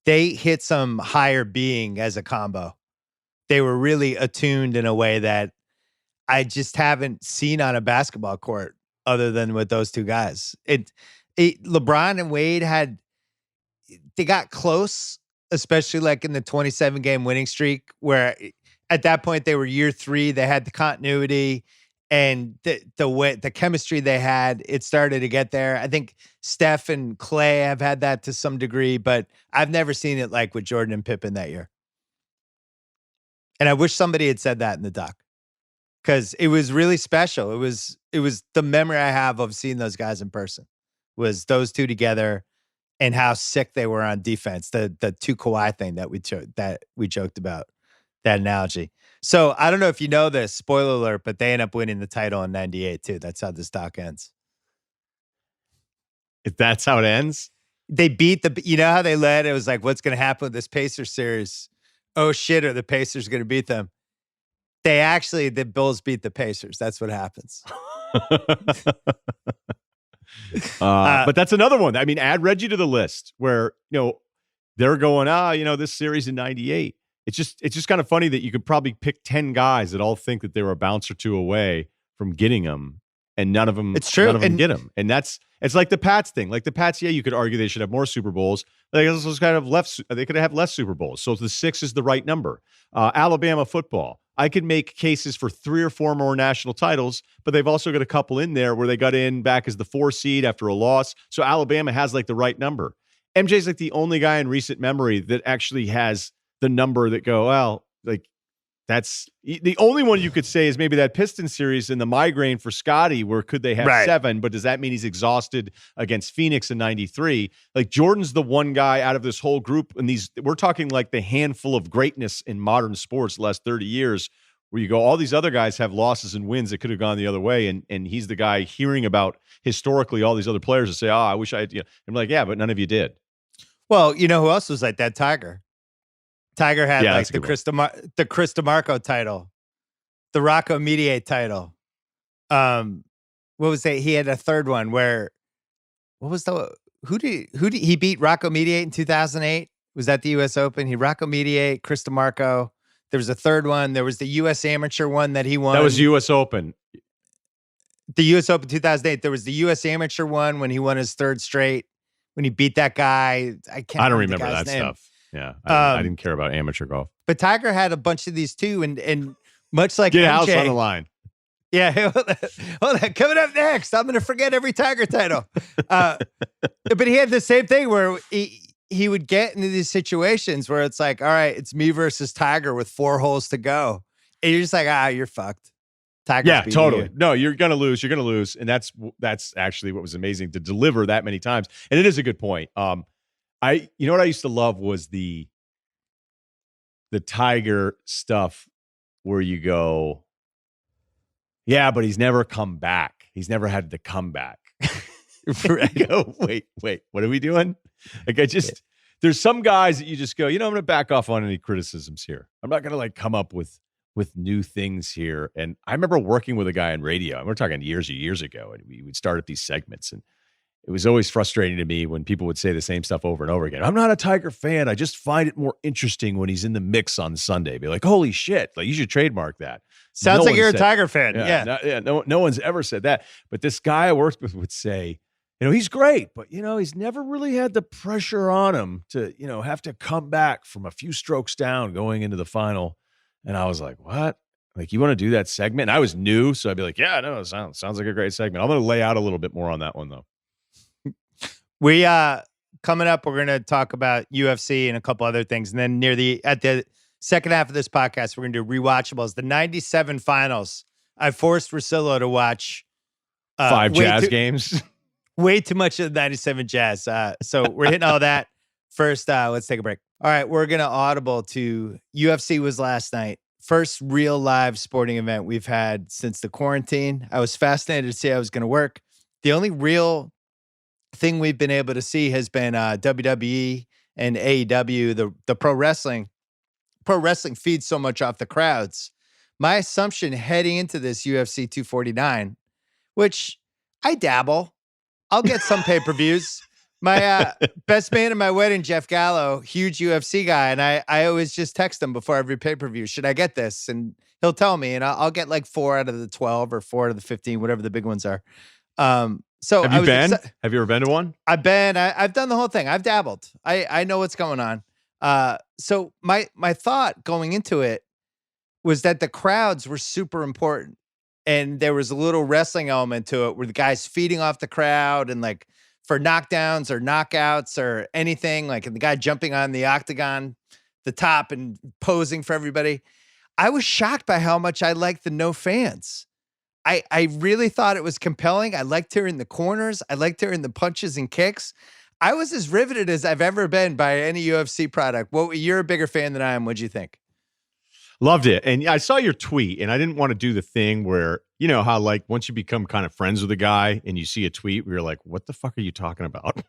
they hit some higher being as a combo. They were really attuned in a way that I just haven't seen on a basketball court other than with those two guys. LeBron and Wade they got close, especially like in the 27-game winning streak, where at that point they were year 3. They had the continuity and the chemistry they had. It started to get there. I think Steph and Clay have had that to some degree, but I've never seen it like with Jordan and Pippen that year. And I wish somebody had said that in the doc, because it was really special. It was the memory I have of seeing those guys in person was those two together. And how sick they were on defense, the two Kawhi thing that we joked about, that analogy. So I don't know if you know this, spoiler alert, but they end up winning the title in 98 too. That's how this doc ends. If that's how it ends? They beat you know how they led? It was like, what's going to happen with this Pacers series? Oh shit, are the Pacers going to beat them? The Bulls beat the Pacers. That's what happens. But that's another one. I mean, add Reggie to the list where, they're going, this series in 98. It's just kind of funny that you could probably pick 10 guys that all think that they were a bounce or two away from getting them, and none of them get them. And it's like the Pats thing. Like the Pats, you could argue they should have more Super Bowls. They could have less Super Bowls. So the 6 is the right number. Alabama football. I could make cases for 3 or 4 more national titles, but they've also got a couple in there where they got in back as the 4 seed after a loss. So Alabama has like the right number. MJ's like the only guy in recent memory that actually has the number that go, well, like That's the only one you could say is maybe that Pistons series and the migraine for Scotty, where could they have Right. 7, but does that mean he's exhausted against Phoenix in 93? Like Jordan's the one guy out of this whole group, and we're talking like the handful of greatness in modern sports the last 30 years, where you go, all these other guys have losses and wins that could have gone the other way, and he's the guy hearing about historically all these other players and say, oh, I wish I had, I'm like, yeah, but none of you did. Well, you know who else was like that? Tiger. Tiger had like the Chris DeMarco title, the Rocco Mediate title. What was that? He had a third one where, what was who did he beat Rocco Mediate in 2008? Was that the U.S. Open? He Rocco Mediate, Chris DeMarco. There was a third one. There was the U.S. Amateur one that he won. That was U.S. Open. The U.S. Open 2008. There was the U.S. Amateur one when he won his third straight, when he beat that guy. I don't remember that name. Stuff. Yeah, I didn't care about amateur golf. But Tiger had a bunch of these too, and much like Get MJ, house on the line. Yeah, hold on. Coming up next, I'm going to forget every Tiger title. But he had the same thing where he would get into these situations where it's like, all right, it's me versus Tiger with 4 holes to go. And you're just like, you're fucked. Tiger's totally. you. No, you're going to lose. You're going to lose. And that's actually what was amazing, to deliver that many times. And it is a good point. You know what I used to love was the Tiger stuff where you go, yeah, but he's never come back. He's never had to come back. I go, wait, what are we doing? Like there's some guys that you just go, I'm going to back off on any criticisms here. I'm not going to like come up with new things here. And I remember working with a guy on radio, and we're talking years ago, and we would start at these segments, and it was always frustrating to me when people would say the same stuff over and over again. I'm not a Tiger fan. I just find it more interesting when he's in the mix on Sunday. Be like, holy shit, like you should trademark that. Sounds like you're a Tiger fan. Yeah. No one's ever said that. But this guy I worked with would say, he's great, but he's never really had the pressure on him to, have to come back from a few strokes down going into the final. And I was like, what? Like, you want to do that segment? And I was new, so I'd be like, yeah, no, it sounds like a great segment. I'm going to lay out a little bit more on that one though. We coming up, we're going to talk about UFC and a couple other things, and then at the second half of this podcast, we're going to do rewatchables. The 97 finals. I forced Russillo to watch 5 Jazz games. Way too much of the 97 Jazz. So we're hitting all that. First, let's take a break. All right, we're going to audible to UFC was last night. First real live sporting event we've had since the quarantine. I was fascinated to see how it was going to work. The only real thing we've been able to see has been WWE and AEW, the pro wrestling. Pro wrestling feeds so much off the crowds. My assumption heading into this UFC 249, which I dabble, I'll get some pay-per-views. My best man at my wedding, Jeff Gallo, huge UFC guy, and I always just text him before every pay-per-view, should I get this? And he'll tell me, and I'll get like 4 out of the 12 or 4 out of the 15, whatever the big ones are. So have you been? Have you ever been to one? I've been. I've done the whole thing. I've dabbled. I know what's going on. So my thought going into it was that the crowds were super important, and there was a little wrestling element to it where the guys feeding off the crowd, and like for knockdowns or knockouts or anything, like the guy jumping on the octagon, the top, and posing for everybody. I was shocked by how much I liked the no fans. I really thought it was compelling. I liked hearing the corners. I liked hearing the punches and kicks. I was as riveted as I've ever been by any UFC product. You're a bigger fan than I am. What'd you think? Loved it. And I saw your tweet, and I didn't want to do the thing where, how like once you become kind of friends with a guy and you see a tweet where you're like, what the fuck are you talking about?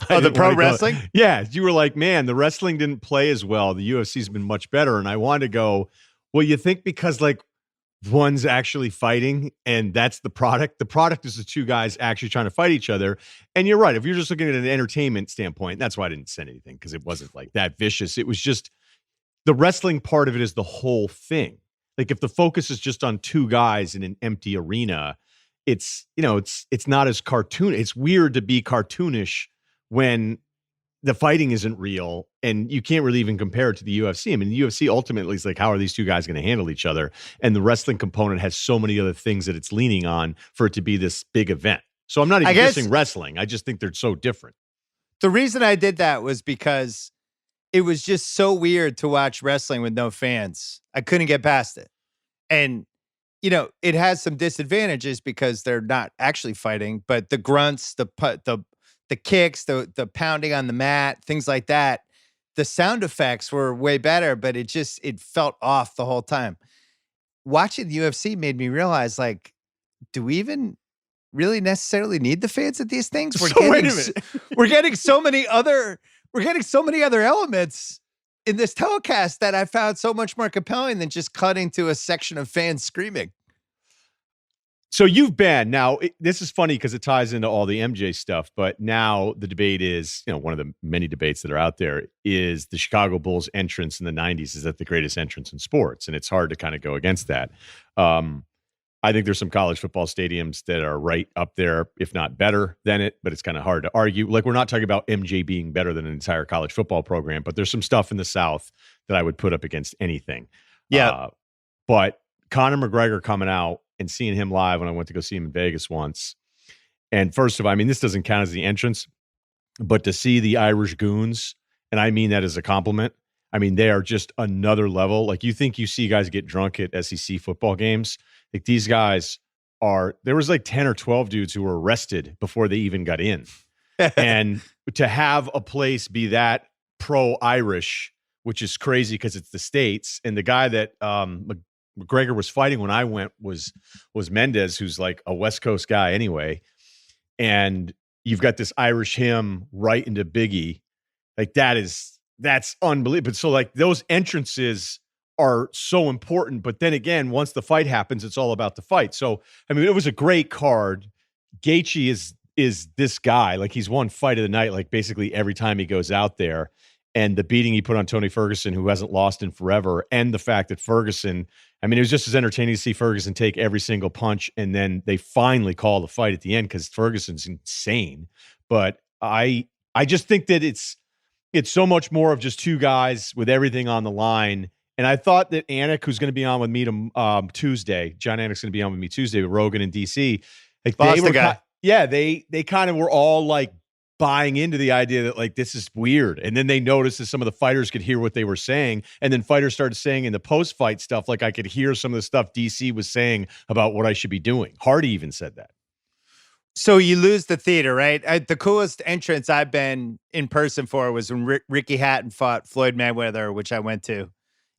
Oh, the pro wrestling? Yeah. You were like, man, the wrestling didn't play as well. The UFC's been much better. And I wanted to go, well, you think because like one's actually fighting and that's the product is the two guys actually trying to fight each other. And you're right. If you're just looking at an entertainment standpoint, that's why I didn't send anything, because it wasn't like that vicious. It was just the wrestling part of it is the whole thing. Like if the focus is just on 2 guys in an empty arena, it's not as cartoon. It's weird to be cartoonish when the fighting isn't real, and you can't really even compare it to the UFC. I mean, the UFC ultimately is like, how are these 2 guys going to handle each other? And the wrestling component has so many other things that it's leaning on for it to be this big event. So I'm not even dissing wrestling. I just think they're so different. The reason I did that was because it was just so weird to watch wrestling with no fans. I couldn't get past it. And it has some disadvantages because they're not actually fighting, but the grunts, the kicks, the pounding on the mat, things like that, the sound effects were way better, but it felt off the whole time. Watching the UFC made me realize, like, do we even really necessarily need the fans at these things? So wait a minute. We're getting so many other elements in this telecast that I found so much more compelling than just cutting to a section of fans screaming. So you've been now. This is funny because it ties into all the MJ stuff. But now the debate is, one of the many debates that are out there is the Chicago Bulls entrance in the '90s. Is that the greatest entrance in sports? And it's hard to kind of go against that. I think there's some college football stadiums that are right up there, if not better than it. But it's kind of hard to argue. Like, we're not talking about MJ being better than an entire college football program, but there's some stuff in the South that I would put up against anything. Yeah. But Conor McGregor coming out and seeing him live when I went to go see him in Vegas once. And first of all, I mean, this doesn't count as the entrance, but to see the Irish Goons, and I mean that as a compliment, I mean, they are just another level. Like, you think you see guys get drunk at SEC football games. Like, these guys there was like 10 or 12 dudes who were arrested before they even got in. And to have a place be that pro-Irish, which is crazy because it's the States, and the guy that McGregor was fighting when I went was Mendez, who's like a West Coast guy anyway. And you've got this Irish hymn right into Biggie. Like, that's unbelievable. So, like, those entrances are so important. But then again, once the fight happens, it's all about the fight. So, I mean, it was a great card. Gaethje is this guy. Like, he's won fight of the night, like, basically every time he goes out there. And the beating he put on Tony Ferguson, who hasn't lost in forever, and the fact that Ferguson, I mean, it was just as entertaining to see Ferguson take every single punch, and then they finally call the fight at the end because Ferguson's insane. But I just think that it's so much more of just two guys with everything on the line. And I thought that Anik, who's going to be on with me Tuesday, John Anik's going to be on with me Tuesday with Rogan in DC. Like, Boston guy. They kind of were all like buying into the idea that, like, this is weird. And then they noticed that some of the fighters could hear what they were saying. And then fighters started saying in the post-fight stuff, like, I could hear some of the stuff DC was saying about what I should be doing. Hardy even said that. So you lose the theater, right? The coolest entrance I've been in person for was when Ricky Hatton fought Floyd Mayweather, which I went to.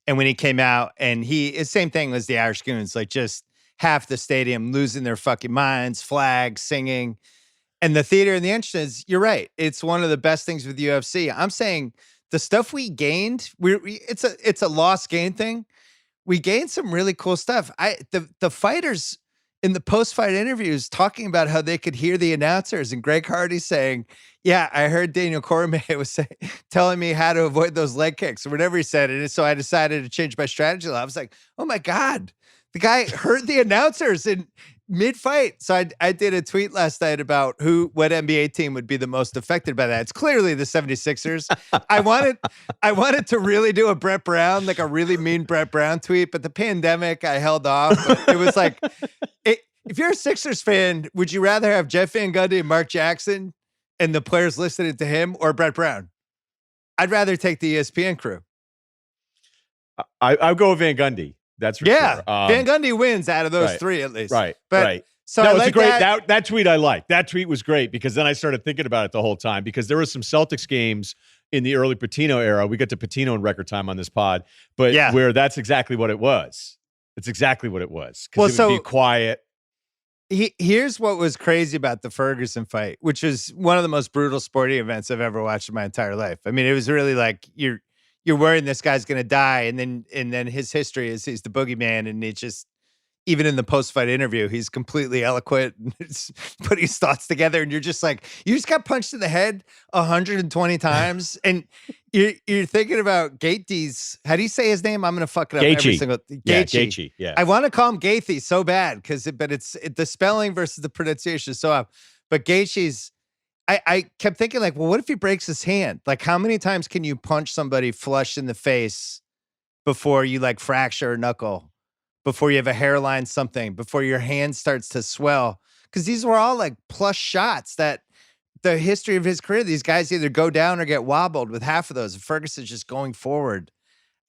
And when he came out, and same thing as the Irish Goons, like, just half the stadium losing their fucking minds, flags, singing. And the theater and the entrance, you're right. It's one of the best things with the UFC. I'm saying the stuff we gained, it's a lost gain thing. We gained some really cool stuff. The fighters in the post-fight interviews talking about how they could hear the announcers, and Greg Hardy saying, yeah, I heard Daniel Cormier was telling me how to avoid those leg kicks or whatever he said. And so I decided to change my strategy. I was like, oh my God, the guy heard the announcers in mid-fight. So I did a tweet last night about what NBA team would be the most affected by that. It's clearly the 76ers. I wanted to really do a Brett Brown, like a really mean Brett Brown tweet, but the pandemic, I held off. But it was like, if you're a Sixers fan, would you rather have Jeff Van Gundy and Mark Jackson and the players listening to him, or Brett Brown? I'd rather take the ESPN crew. I'll go with Van Gundy. That's for sure. Van Gundy wins out of those three at least. Right. So that I was like a great that tweet I liked. That tweet was great because then I started thinking about it the whole time, because there was some Celtics games in the early Patino era. We got to Patino in record time on this pod, but where that's exactly what it was. It's exactly what it was. Because it would be quiet. Here's what was crazy about the Ferguson fight, which was one of the most brutal sporting events I've ever watched in my entire life. I mean, it was really like you're worrying this guy's going to die, and then his history is he's the boogeyman, and it just, even in the post-fight interview, he's completely eloquent and putting his thoughts together, and you're just like, you just got punched in the head 120 times, and you're thinking about Gaethje's. How do you say his name? I'm going to fuck it up every single Gaethje. Yeah. I want to call him Gaethje so bad but it's the spelling versus the pronunciation is so off. But Gaethje's, I kept thinking, like, well, what if he breaks his hand? Like, how many times can you punch somebody flush in the face before you, like, fracture a knuckle, before you have a hairline, something, before your hand starts to swell? Because these were all, like, plus shots that the history of his career. These guys either go down or get wobbled with half of those. Ferguson's just going forward.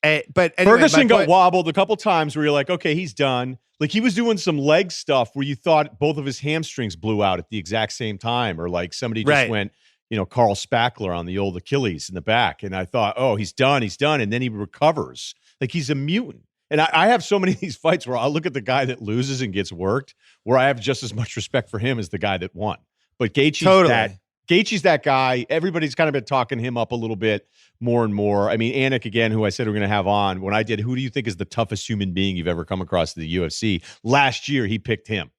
But anyway, Ferguson got wobbled a couple times where you're like, okay, he's done. Like he was doing some leg stuff where you thought both of his hamstrings blew out at the exact same time, or like somebody just went, Carl Spackler on the old Achilles in the back. And I thought, oh, he's done. And then he recovers. Like he's a mutant. And I have so many of these fights where I'll look at the guy that loses and gets worked, where I have just as much respect for him as the guy that won. But Gaethje's that guy. Everybody's kind of been talking him up a little bit more and more. I mean, Anik, again, who I said we're going to have on, when I did, who do you think is the toughest human being you've ever come across in the UFC? Last year, he picked him.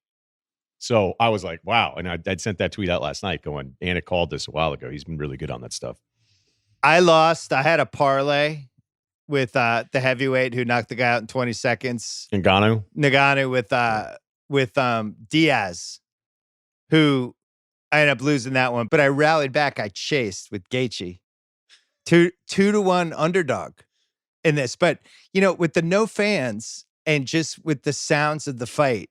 So I was like, wow. And I'd sent that tweet out last night going, Anik called this a while ago. He's been really good on that stuff. I lost. I had a parlay with the heavyweight who knocked the guy out in 20 seconds. Ngannou with Diaz, who I ended up losing that one. But I rallied back. I chased with Gaethje. 2-1 underdog in this. But, with the no fans and just with the sounds of the fight,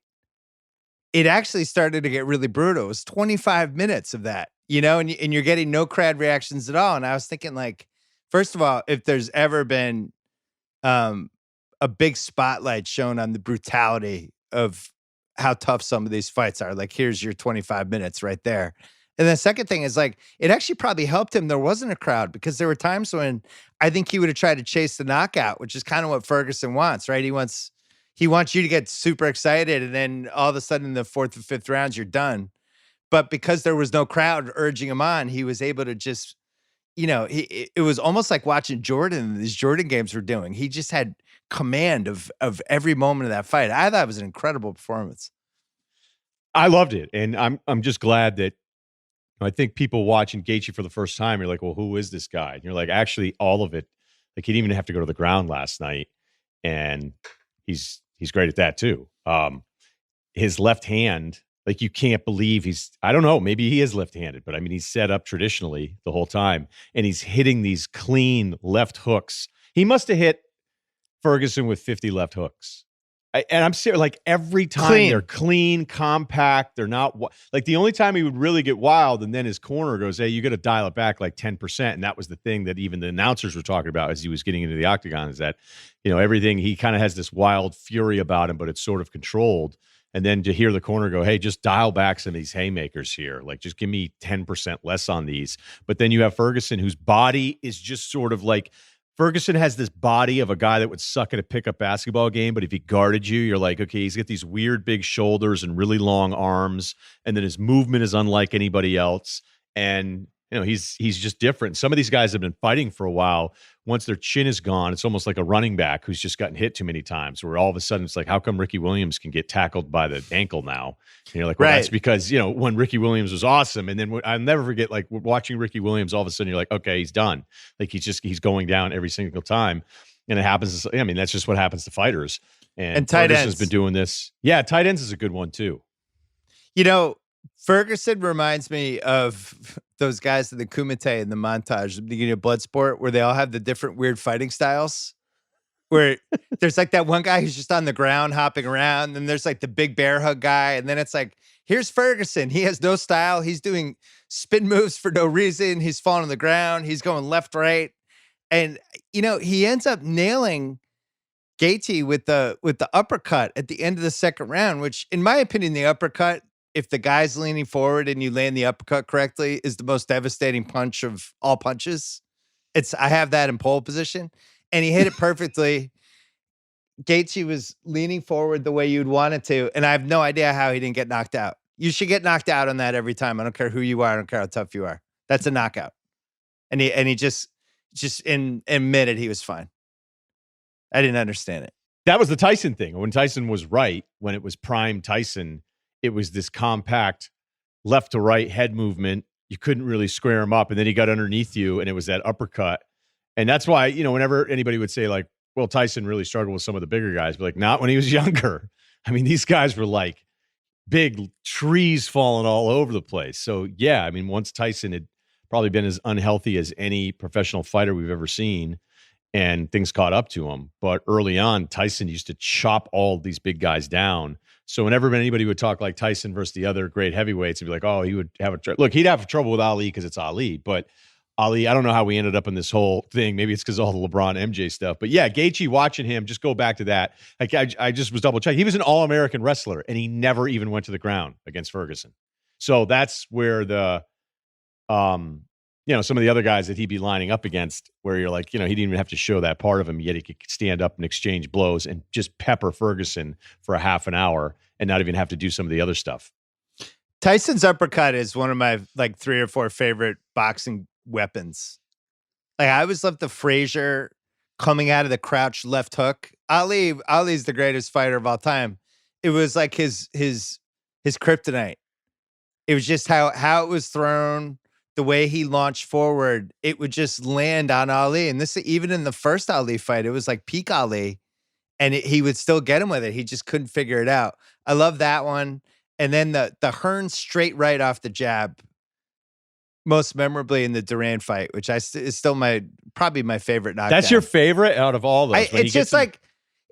it actually started to get really brutal. It was 25 minutes of that, and you're getting no crowd reactions at all. And I was thinking, like, first of all, if there's ever been a big spotlight shown on the brutality of how tough some of these fights are, like, here's your 25 minutes right there. And the second thing is, like, it actually probably helped him there wasn't a crowd, because there were times when I think he would have tried to chase the knockout, which is kind of what Ferguson wants, right? He wants you to get super excited, and then all of a sudden in the fourth or fifth rounds, you're done. But because there was no crowd urging him on, he was able to just, it was almost like watching Jordan, these Jordan games were doing. He just had command of every moment of that fight. I thought it was an incredible performance. I loved it. And I'm just glad that, I think people watching Gaethje for the first time, you're like, well, who is this guy? And you're like, actually, all of it. Like, he didn't even have to go to the ground last night, and he's great at that too. His left hand, like, you can't believe I don't know, maybe he is left-handed, but I mean, he's set up traditionally the whole time, and he's hitting these clean left hooks. He must have hit Ferguson with 50 left hooks. And I'm serious, like, every time they're clean, compact. They're not like, the only time he would really get wild, and then his corner goes, hey, you got to dial it back like 10%. And that was the thing that even the announcers were talking about as he was getting into the octagon, is that, everything, he kind of has this wild fury about him, but it's sort of controlled. And then to hear the corner go, hey, just dial back some of these haymakers here. Like, just give me 10% less on these. But then you have Ferguson, whose body is just sort of like, Ferguson has this body of a guy that would suck at a pickup basketball game, but if he guarded you, you're like, okay, he's got these weird big shoulders and really long arms, and then his movement is unlike anybody else. And he's just different. Some of these guys have been fighting for a while. Once their chin is gone, it's almost like a running back who's just gotten hit too many times, where all of a sudden it's like, how come Ricky Williams can get tackled by the ankle now? And you're like, well, that's because, when Ricky Williams was awesome. And then I'll never forget, like, watching Ricky Williams, all of a sudden you're like, okay, he's done. Like, he's going down every single time. And it happens. I mean, that's just what happens to fighters. And tight ends has been doing this. Yeah. Tight ends is a good one too. Ferguson reminds me of those guys in the Kumite in the montage, the beginning of Bloodsport, where they all have the different weird fighting styles. Where there's like that one guy who's just on the ground hopping around, and there's like the big bear hug guy, and then it's like, here's Ferguson. He has no style. He's doing spin moves for no reason. He's falling on the ground. He's going left, right, and he ends up nailing Gaethje with the uppercut at the end of the second round, which, in my opinion, the uppercut, if the guy's leaning forward and you land the uppercut correctly, is the most devastating punch of all punches. I have that in pole position, and he hit it perfectly. Gaethje was leaning forward the way you'd want it to, and I have no idea how he didn't get knocked out. You should get knocked out on that every time. I don't care who you are. I don't care how tough you are. That's a knockout. And he just admitted he was fine. I didn't understand it. That was the Tyson thing. When Tyson was right, when it was prime Tyson, it was this compact left to right head movement. You couldn't really square him up. And then he got underneath you, and it was that uppercut. And that's why, whenever anybody would say, like, well, Tyson really struggled with some of the bigger guys, but like, not when he was younger. I mean, these guys were like big trees falling all over the place. So, yeah, I mean, once Tyson had probably been as unhealthy as any professional fighter we've ever seen, and things caught up to him. But early on, Tyson used to chop all these big guys down. So whenever anybody would talk like Tyson versus the other great heavyweights, it'd be like, oh, he would have look, he'd have trouble with Ali because it's Ali. But Ali, I don't know how we ended up in this whole thing. Maybe it's because of all the LeBron MJ stuff. But yeah, Gaethje, watching him, just go back to that. Like I just was double checking. He was an All-American wrestler, and he never even went to the ground against Ferguson. So that's where the some of the other guys that he'd be lining up against, where you're like, he didn't even have to show that part of him, yet he could stand up and exchange blows and just pepper Ferguson for a half an hour and not even have to do some of the other stuff. Tyson's uppercut is one of my 3 or 4 favorite boxing weapons. Like, I always loved the Frazier coming out of the crouch left hook. Ali's the greatest fighter of all time. It was like his kryptonite. It was just how it was thrown, the way he launched forward, it would just land on Ali. And this, even in the first Ali fight, it was like peak Ali, and he would still get him with it. He just couldn't figure it out. I love that one. And then the Hearn straight right off the jab, most memorably in the Duran fight, which is still probably my favorite knockdown. That's your favorite out of all those? It's just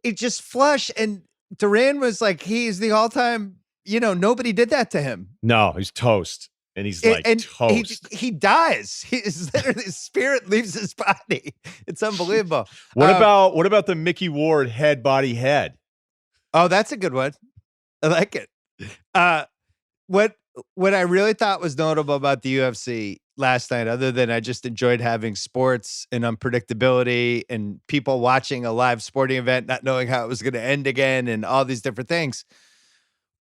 it just flush. And Duran was like, he's the all-time, nobody did that to him. No, he's toast. And he's toast. He dies. His spirit leaves his body. It's unbelievable. What about the Mickey Ward head, body, head? Oh, that's a good one. I like it. What I really thought was notable about the UFC last night, other than I just enjoyed having sports and unpredictability and people watching a live sporting event, not knowing how it was going to end again and all these different things,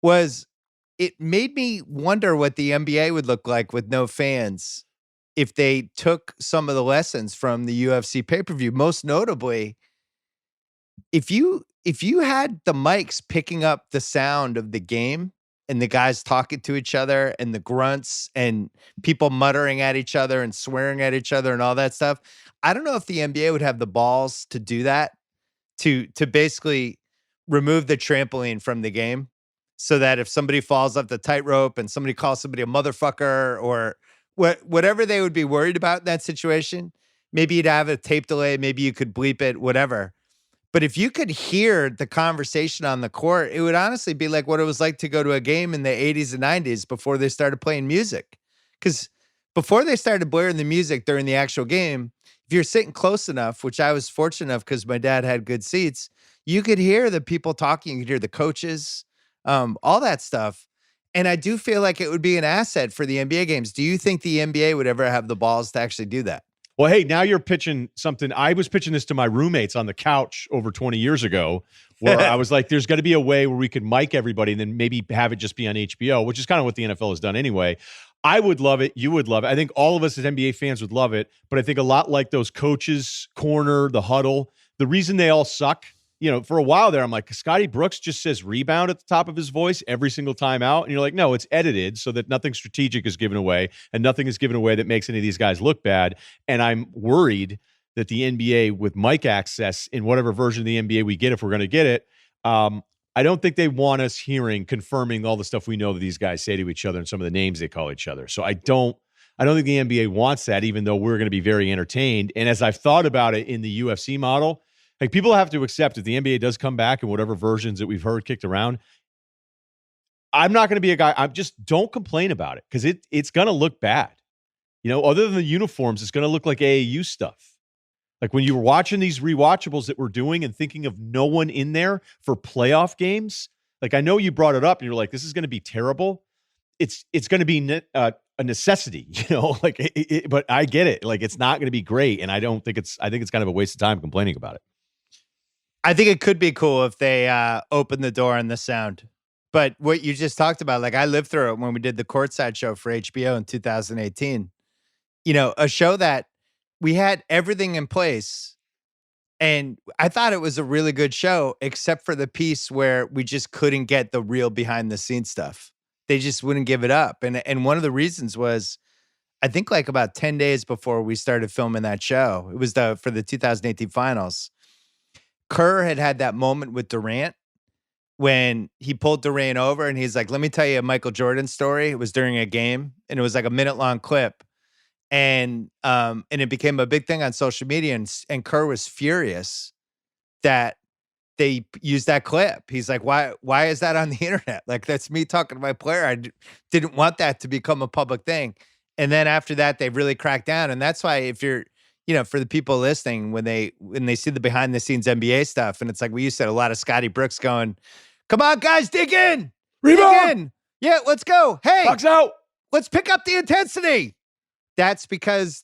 was it made me wonder what the NBA would look like with no fans if they took some of the lessons from the UFC pay-per-view. Most notably, if you had the mics picking up the sound of the game and the guys talking to each other and the grunts and people muttering at each other and swearing at each other and all that stuff, I don't know if the NBA would have the balls to do that, to basically remove the trampoline from the game, so that if somebody falls off the tightrope and somebody calls somebody a motherfucker or whatever they would be worried about in that situation, maybe you'd have a tape delay, maybe you could bleep it, whatever. But if you could hear the conversation on the court, it would honestly be like what it was like to go to a game in the 80s and 90s before they started playing music. Because before they started blaring the music during the actual game, if you're sitting close enough, which I was fortunate enough because my dad had good seats, you could hear the people talking, you could hear the coaches, all that stuff. And I do feel like it would be an asset for the NBA games. Do you think the NBA would ever have the balls to actually do that? Well, hey, now you're pitching something. I was pitching this to my roommates on the couch over 20 years ago, where I was like, there's got to be a way where we could mic everybody and then maybe have it just be on HBO, which is kind of what the NFL has done anyway. I would love it. You would love it. I think all of us as NBA fans would love it. But I think a lot like those coaches' corner, the huddle, the reason they all suck, for a while there, I'm like, Scotty Brooks just says rebound at the top of his voice every single time out. And you're like, no, it's edited so that nothing strategic is given away and nothing is given away that makes any of these guys look bad. And I'm worried that the NBA with mic access in whatever version of the NBA we get, if we're going to get it, I don't think they want us confirming all the stuff we know that these guys say to each other and some of the names they call each other. So I don't think the NBA wants that, even though we're going to be very entertained. And as I've thought about it in the UFC model, like, people have to accept if the NBA does come back in whatever versions that we've heard kicked around, I'm not going to be a guy. I'm just, don't complain about it, because it's going to look bad. Other than the uniforms, it's going to look like AAU stuff. Like when you were watching these rewatchables that we're doing and thinking of no one in there for playoff games, like, I know you brought it up and you're like, this is going to be terrible. It's going to be a necessity, but I get it. Like, it's not going to be great. And I think it's kind of a waste of time complaining about it. I think it could be cool if they open the door on the sound. But what you just talked about, like, I lived through it when we did the courtside show for HBO in 2018. A show that we had everything in place. And I thought it was a really good show, except for the piece where we just couldn't get the real behind the scenes stuff. They just wouldn't give it up. And one of the reasons was, I think like about 10 days before we started filming that show, it was for the 2018 finals. Kerr had that moment with Durant when he pulled Durant over and he's like, let me tell you a Michael Jordan story. It was during a game and it was like a minute-long clip. and it became a big thing on social media, and Kerr was furious that they used that clip. He's like, why is that on the internet? Like, that's me talking to my player. Didn't want that to become a public thing. And then after that, they really cracked down. And that's why if you're, for the people listening, when they see the behind the scenes NBA stuff, and it's like, you said, a lot of Scotty Brooks going, come on, guys, dig in. Rebound. Dig in. Yeah, let's go. Hey, box out. Let's pick up the intensity. That's because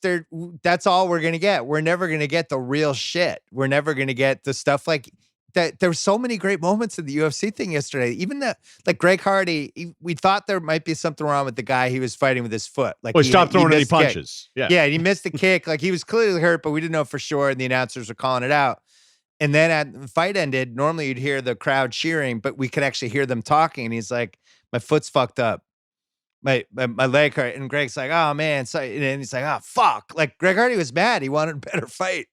that's all we're going to get. We're never going to get the real shit. We're never going to get the stuff like that. There were so many great moments in the UFC thing yesterday. Even like Greg Hardy, we thought there might be something wrong with the guy he was fighting with his foot. Like, he stopped throwing any punches. Yeah, he missed the kick. Like, he was clearly hurt, but we didn't know for sure, and the announcers were calling it out. And then at the fight ended, normally you'd hear the crowd cheering, but we could actually hear them talking. And he's like, my foot's fucked up. My leg hurt. And Greg's like, oh, man. So, and he's like, oh, fuck. Like, Greg Hardy was mad. He wanted a better fight.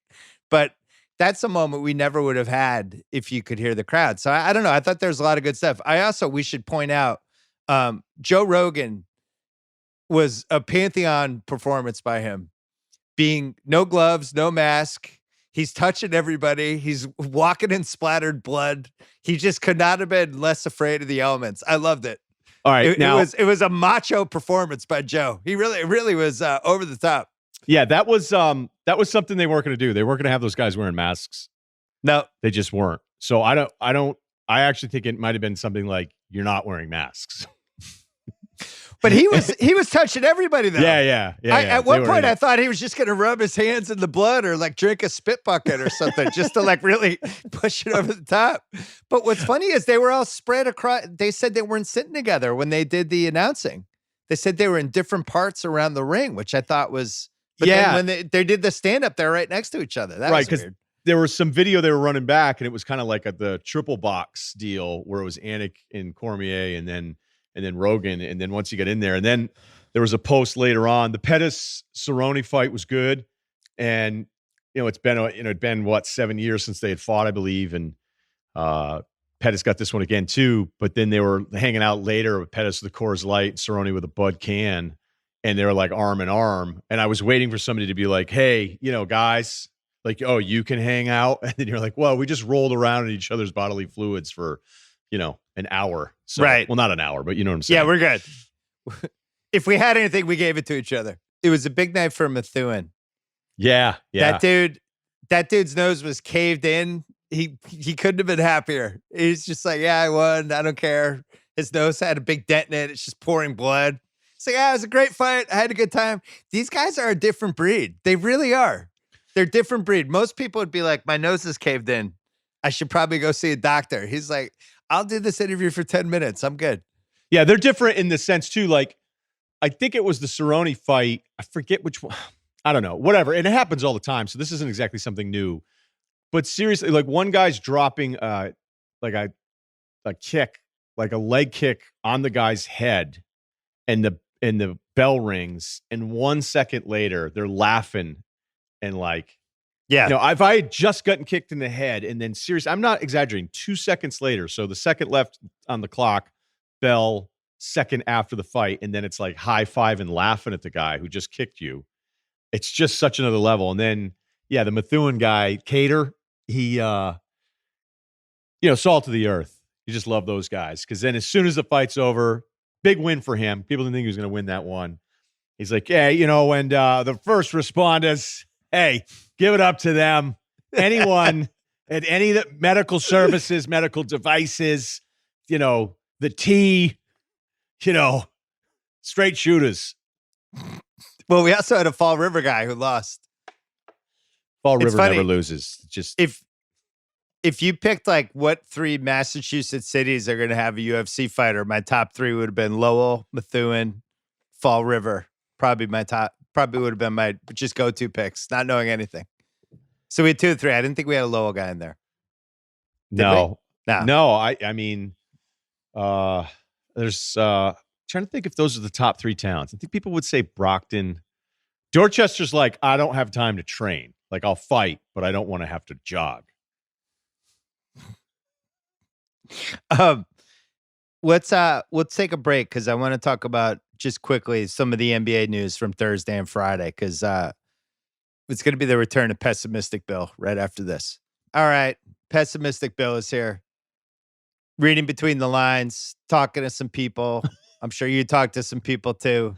But that's a moment we never would have had if you could hear the crowd. So I don't know. I thought there was a lot of good stuff. We should point out, Joe Rogan was a pantheon performance by him. Being no gloves, no mask. He's touching everybody. He's walking in splattered blood. He just could not have been less afraid of the elements. I loved it. All right, it was a macho performance by Joe. He really was over the top. Yeah, that was something they weren't going to do. They weren't going to have those guys wearing masks. No, they just weren't. So I actually think it might have been something like, you're not wearing masks. But he was touching everybody though. Yeah. At one point, I thought he was just going to rub his hands in the blood or like drink a spit bucket or something, just to like really push it over the top. But what's funny is they were all spread across. They said they weren't sitting together when they did the announcing. They said they were in different parts around the ring, which I thought was. But then when they did the stand up, they're right next to each other. That was weird. There was some video they were running back, and it was kind of like the triple box deal where it was Anik and Cormier, and then Rogan, and then once you get in there, and then there was a post later on. The Pettis-Cerrone fight was good, and it'd been what, 7 years since they had fought, I believe, and Pettis got this one again too. But then they were hanging out later with Pettis with the Coors Light, Cerrone with a Bud can, and they were like arm in arm. And I was waiting for somebody to be like, "Hey, guys, like, oh, you can hang out," and then you're like, "Well, we just rolled around in each other's bodily fluids for." An hour. So, right. Well, not an hour, but you know what I'm saying? Yeah, we're good. If we had anything, we gave it to each other. It was a big night for Methuen. Yeah. That dude's nose was caved in. He couldn't have been happier. He's just like, yeah, I won. I don't care. His nose had a big dent in it. It's just pouring blood. It's like, it was a great fight. I had a good time. These guys are a different breed. They really are. They're a different breed. Most people would be like, my nose is caved in. I should probably go see a doctor. He's like, I'll do this interview for 10 minutes. I'm good. Yeah, they're different in the sense too. Like, I think it was the Cerrone fight. I forget which one. I don't know. Whatever. And it happens all the time. So this isn't exactly something new. But seriously, like, one guy's dropping like a kick, like a leg kick on the guy's head, and the bell rings, and 1 second later they're laughing and like, yeah. If I had just gotten kicked in the head, and then seriously, I'm not exaggerating, 2 seconds later, so the second left on the clock, bell, second after the fight, and then it's like high five and laughing at the guy who just kicked you. It's just such another level. And then, yeah, the Methuen guy, Cater, he, salt of the earth. You just love those guys, because then as soon as the fight's over, big win for him. People didn't think he was going to win that one. He's like, yeah, and the first responders, hey, give it up to them. Anyone at any medical services, medical devices, the T, straight shooters. Well, we also had a Fall River guy who lost. Fall River never loses. Just if you picked like what 3 Massachusetts cities are going to have a UFC fighter, my top 3 would have been Lowell, Methuen, Fall River. Probably would have been my just go-to picks, not knowing anything. So we had 2 or 3. I didn't think we had a Lowell guy in there. No. I mean, there's trying to think if those are the top 3 towns. I think people would say Brockton. Dorchester's like, I don't have time to train. Like, I'll fight, but I don't want to have to jog. let's take a break because I want to talk about just quickly some of the NBA news from Thursday and Friday because it's going to be the return of Pessimistic Bill right after this. All right, Pessimistic Bill is here, reading between the lines, talking to some people. I'm sure you talked to some people too.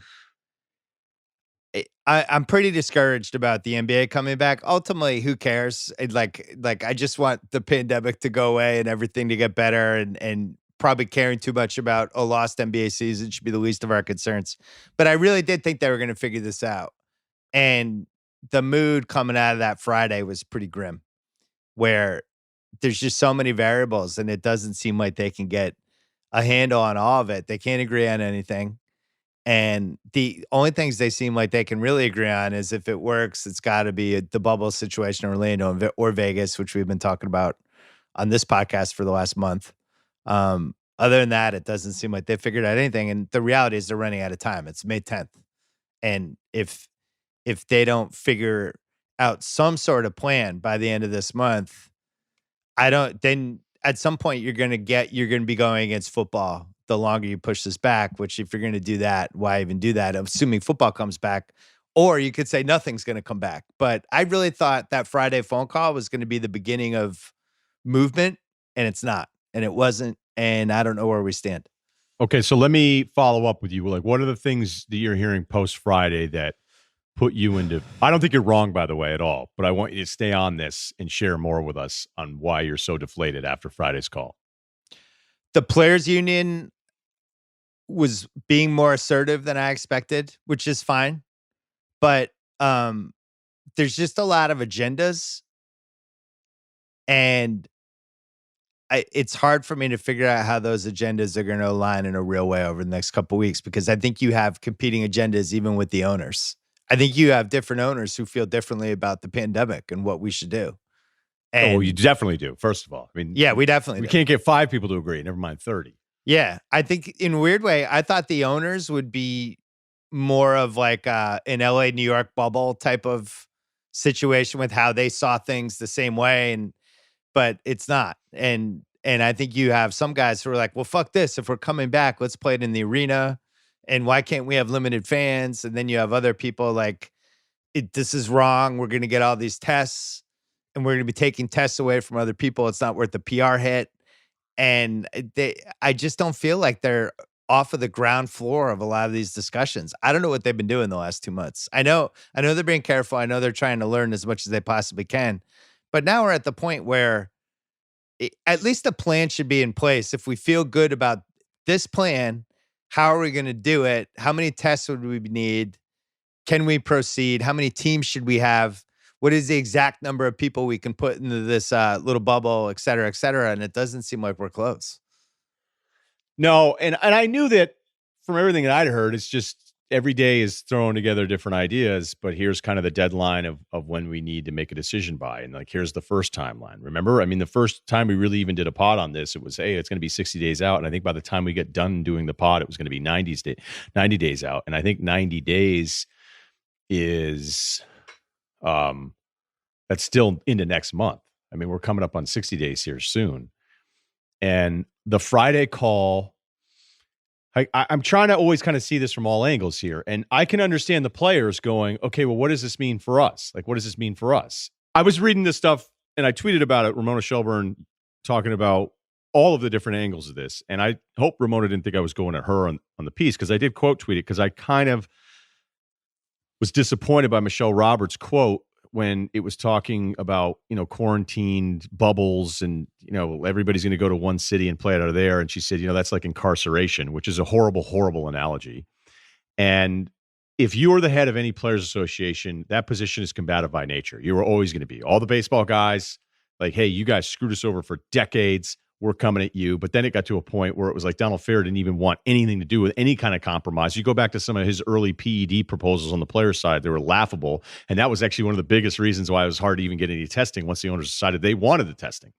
I'm pretty discouraged about the NBA coming back. Ultimately, who cares? I just want the pandemic to go away and everything to get better. And probably caring too much about a lost NBA season should be the least of our concerns. But I really did think they were going to figure this out. And the mood coming out of that Friday was pretty grim, where there's just so many variables, and it doesn't seem like they can get a handle on all of it. They can't agree on anything. And the only things they seem like they can really agree on is if it works, it's got to be the bubble situation in Orlando or Vegas, which we've been talking about on this podcast for the last month. Other than that, it doesn't seem like they figured out anything. And the reality is they're running out of time. It's May 10th. And if they don't figure out some sort of plan by the end of this month, then at some point you're gonna be going against football the longer you push this back, which if you're gonna do that, why even do that? Assuming football comes back. Or you could say nothing's gonna come back. But I really thought that Friday phone call was gonna be the beginning of movement, and it's not. And it wasn't, and I don't know where we stand. Okay, so let me follow up with you. Like, what are the things that you're hearing post Friday that put you into? I don't think you're wrong, by the way, at all. But I want you to stay on this and share more with us on why you're so deflated after Friday's call. The players union was being more assertive than I expected, which is fine. But there's just a lot of agendas, and it's hard for me to figure out how those agendas are going to align in a real way over the next couple of weeks, because I think you have competing agendas even with the owners. I think you have different owners who feel differently about the pandemic and what we should do. And well, you definitely do. First of all, I mean, yeah, we definitely we do. Can't get 5 people to agree. Never mind 30. Yeah, I think in a weird way, I thought the owners would be more of like an LA, New York bubble type of situation with how they saw things the same way, but it's not. And I think you have some guys who are like, well, fuck this. If we're coming back, let's play it in the arena. And why can't we have limited fans? And then you have other people like, this is wrong. We're going to get all these tests, and we're going to be taking tests away from other people. It's not worth the PR hit. And I just don't feel like they're off of the ground floor of a lot of these discussions. I don't know what they've been doing the last 2 months. I know they're being careful. I know they're trying to learn as much as they possibly can. But now we're at the point where at least a plan should be in place. If we feel good about this plan, how are we going to do it? How many tests would we need? Can we proceed? How many teams should we have? What is the exact number of people we can put into this little bubble, et cetera, et cetera? And it doesn't seem like we're close. No, and I knew that from everything that I'd heard. It's just every day is throwing together different ideas, but here's kind of the deadline of when we need to make a decision by. And like, here's the first timeline. Remember, I mean, the first time we really even did a pod on this, it was, hey, it's going to be 60 days out. And I think by the time we get done doing the pod, it was going to be 90 days out. And I think 90 days is that's still into next month. I mean, we're coming up on 60 days here soon. And the Friday call, I'm trying to always kind of see this from all angles here. And I can understand the players going, okay, well, what does this mean for us? Like, what does this mean for us? I was reading this stuff and I tweeted about it. Ramona Shelburne talking about all of the different angles of this. And I hope Ramona didn't think I was going at her on the piece, because I did quote tweet it, because I kind of was disappointed by Michelle Roberts' quote when it was talking about, quarantined bubbles and, everybody's going to go to one city and play it out of there. And she said, that's like incarceration, which is a horrible, horrible analogy. And if you are the head of any players association, that position is combative by nature. You are always going to be. All the baseball guys, like, hey, you guys screwed us over for decades. We're coming at you. But then it got to a point where it was like Donald Fair didn't even want anything to do with any kind of compromise. You go back to some of his early PED proposals on the player side, they were laughable. And that was actually one of the biggest reasons why it was hard to even get any testing once the owners decided they wanted the testing.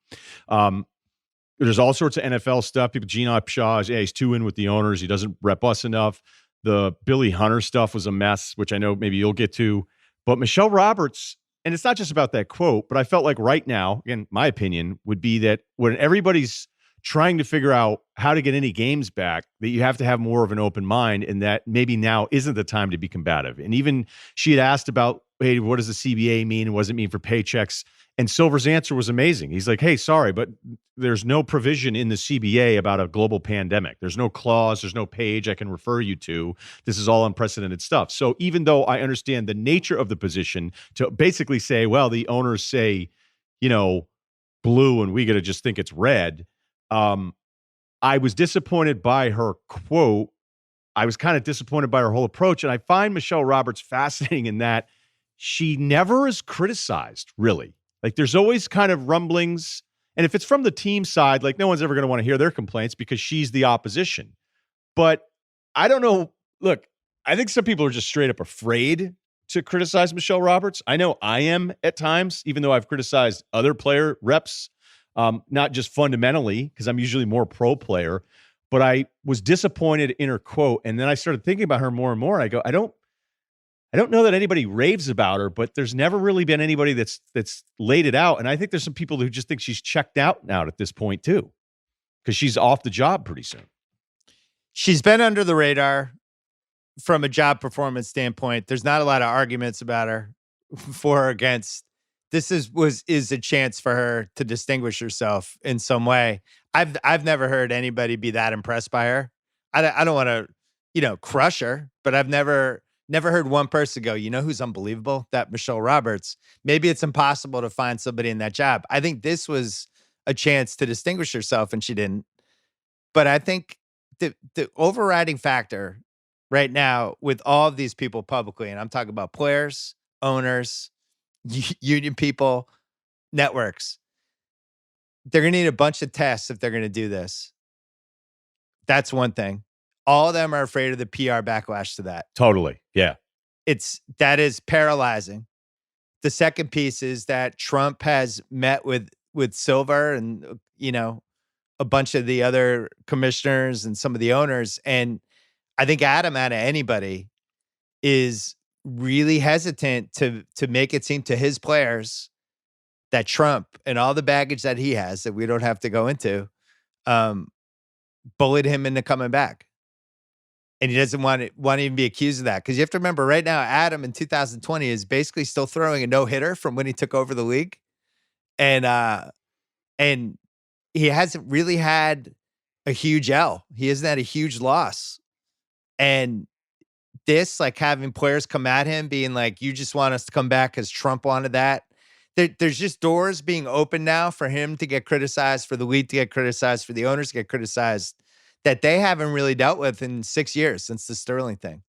There's all sorts of NFL stuff. People, Gene Upshaw, he's too in with the owners. He doesn't rep us enough. The Billy Hunter stuff was a mess, which I know maybe you'll get to. But Michelle Roberts, and it's not just about that quote, but I felt like right now, again, my opinion would be that when everybody's trying to figure out how to get any games back, that you have to have more of an open mind, and that maybe now isn't the time to be combative. And even she had asked about, hey, what does the CBA mean? And what does it mean for paychecks? And Silver's answer was amazing. He's like, hey, sorry, but there's no provision in the CBA about a global pandemic. There's no clause, there's no page I can refer you to. This is all unprecedented stuff. So even though I understand the nature of the position, to basically say, well, the owners say, blue and we got to just think it's red. I was disappointed by her quote. I was kind of disappointed by her whole approach. And I find Michelle Roberts fascinating in that she never is criticized, really. Like, there's always kind of rumblings. And if it's from the team side, like, no one's ever going to want to hear their complaints because she's the opposition. But I don't know. Look, I think some people are just straight up afraid to criticize Michelle Roberts. I know I am at times, even though I've criticized other player reps, not just fundamentally, because I'm usually more pro player. But I was disappointed in her quote. And then I started thinking about her more and more. I go, I don't know that anybody raves about her, but there's never really been anybody that's laid it out. And I think there's some people who just think she's checked out now at this point too, because she's off the job pretty soon. She's been under the radar from a job performance standpoint. There's not a lot of arguments about her for or against. This is a chance for her to distinguish herself in some way. I've never heard anybody be that impressed by her. I don't want to, crush her, but I've never heard one person go, who's unbelievable? That Michelle Roberts. Maybe it's impossible to find somebody in that job. I think this was a chance to distinguish herself, and she didn't. But I think the overriding factor right now with all of these people publicly, and I'm talking about players, owners, union people, networks, they're going to need a bunch of tests if they're going to do this. That's one thing. All of them are afraid of the PR backlash to that. Totally. Yeah. That is paralyzing. The second piece is that Trump has met with Silver and, a bunch of the other commissioners and some of the owners. And I think Adam, out of anybody, is really hesitant to make it seem to his players that Trump and all the baggage that he has that we don't have to go into, bullied him into coming back. And he doesn't want to even be accused of that. Because you have to remember right now, Adam in 2020 is basically still throwing a no-hitter from when he took over the league. And he hasn't really had a huge L. He hasn't had a huge loss. And this, like having players come at him being like, you just want us to come back because Trump wanted that. There's just doors being open now for him to get criticized, for the league to get criticized, for the owners to get criticized that they haven't really dealt with in 6 years since the Sterling thing.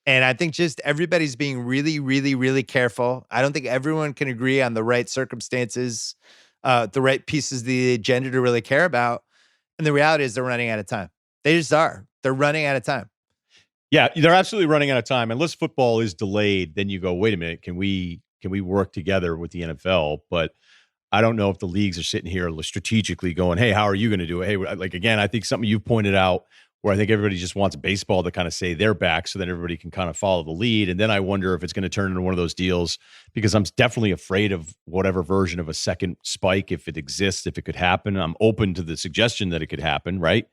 And I think just everybody's being really, really, really careful. I don't think everyone can agree on the right circumstances, the right pieces of the agenda to really care about. And the reality is they're running out of time. They just are. They're running out of time. Yeah, they're absolutely running out of time. Unless football is delayed, then you go, wait a minute, can we work together with the NFL? But I don't know if the leagues are sitting here strategically going, hey, how are you going to do it? Hey, like, again, I think something you pointed out where I think everybody just wants baseball to kind of say they're back so that everybody can kind of follow the lead. And then I wonder if it's going to turn into one of those deals, because I'm definitely afraid of whatever version of a second spike, if it exists, if it could happen. I'm open to the suggestion that it could happen, right?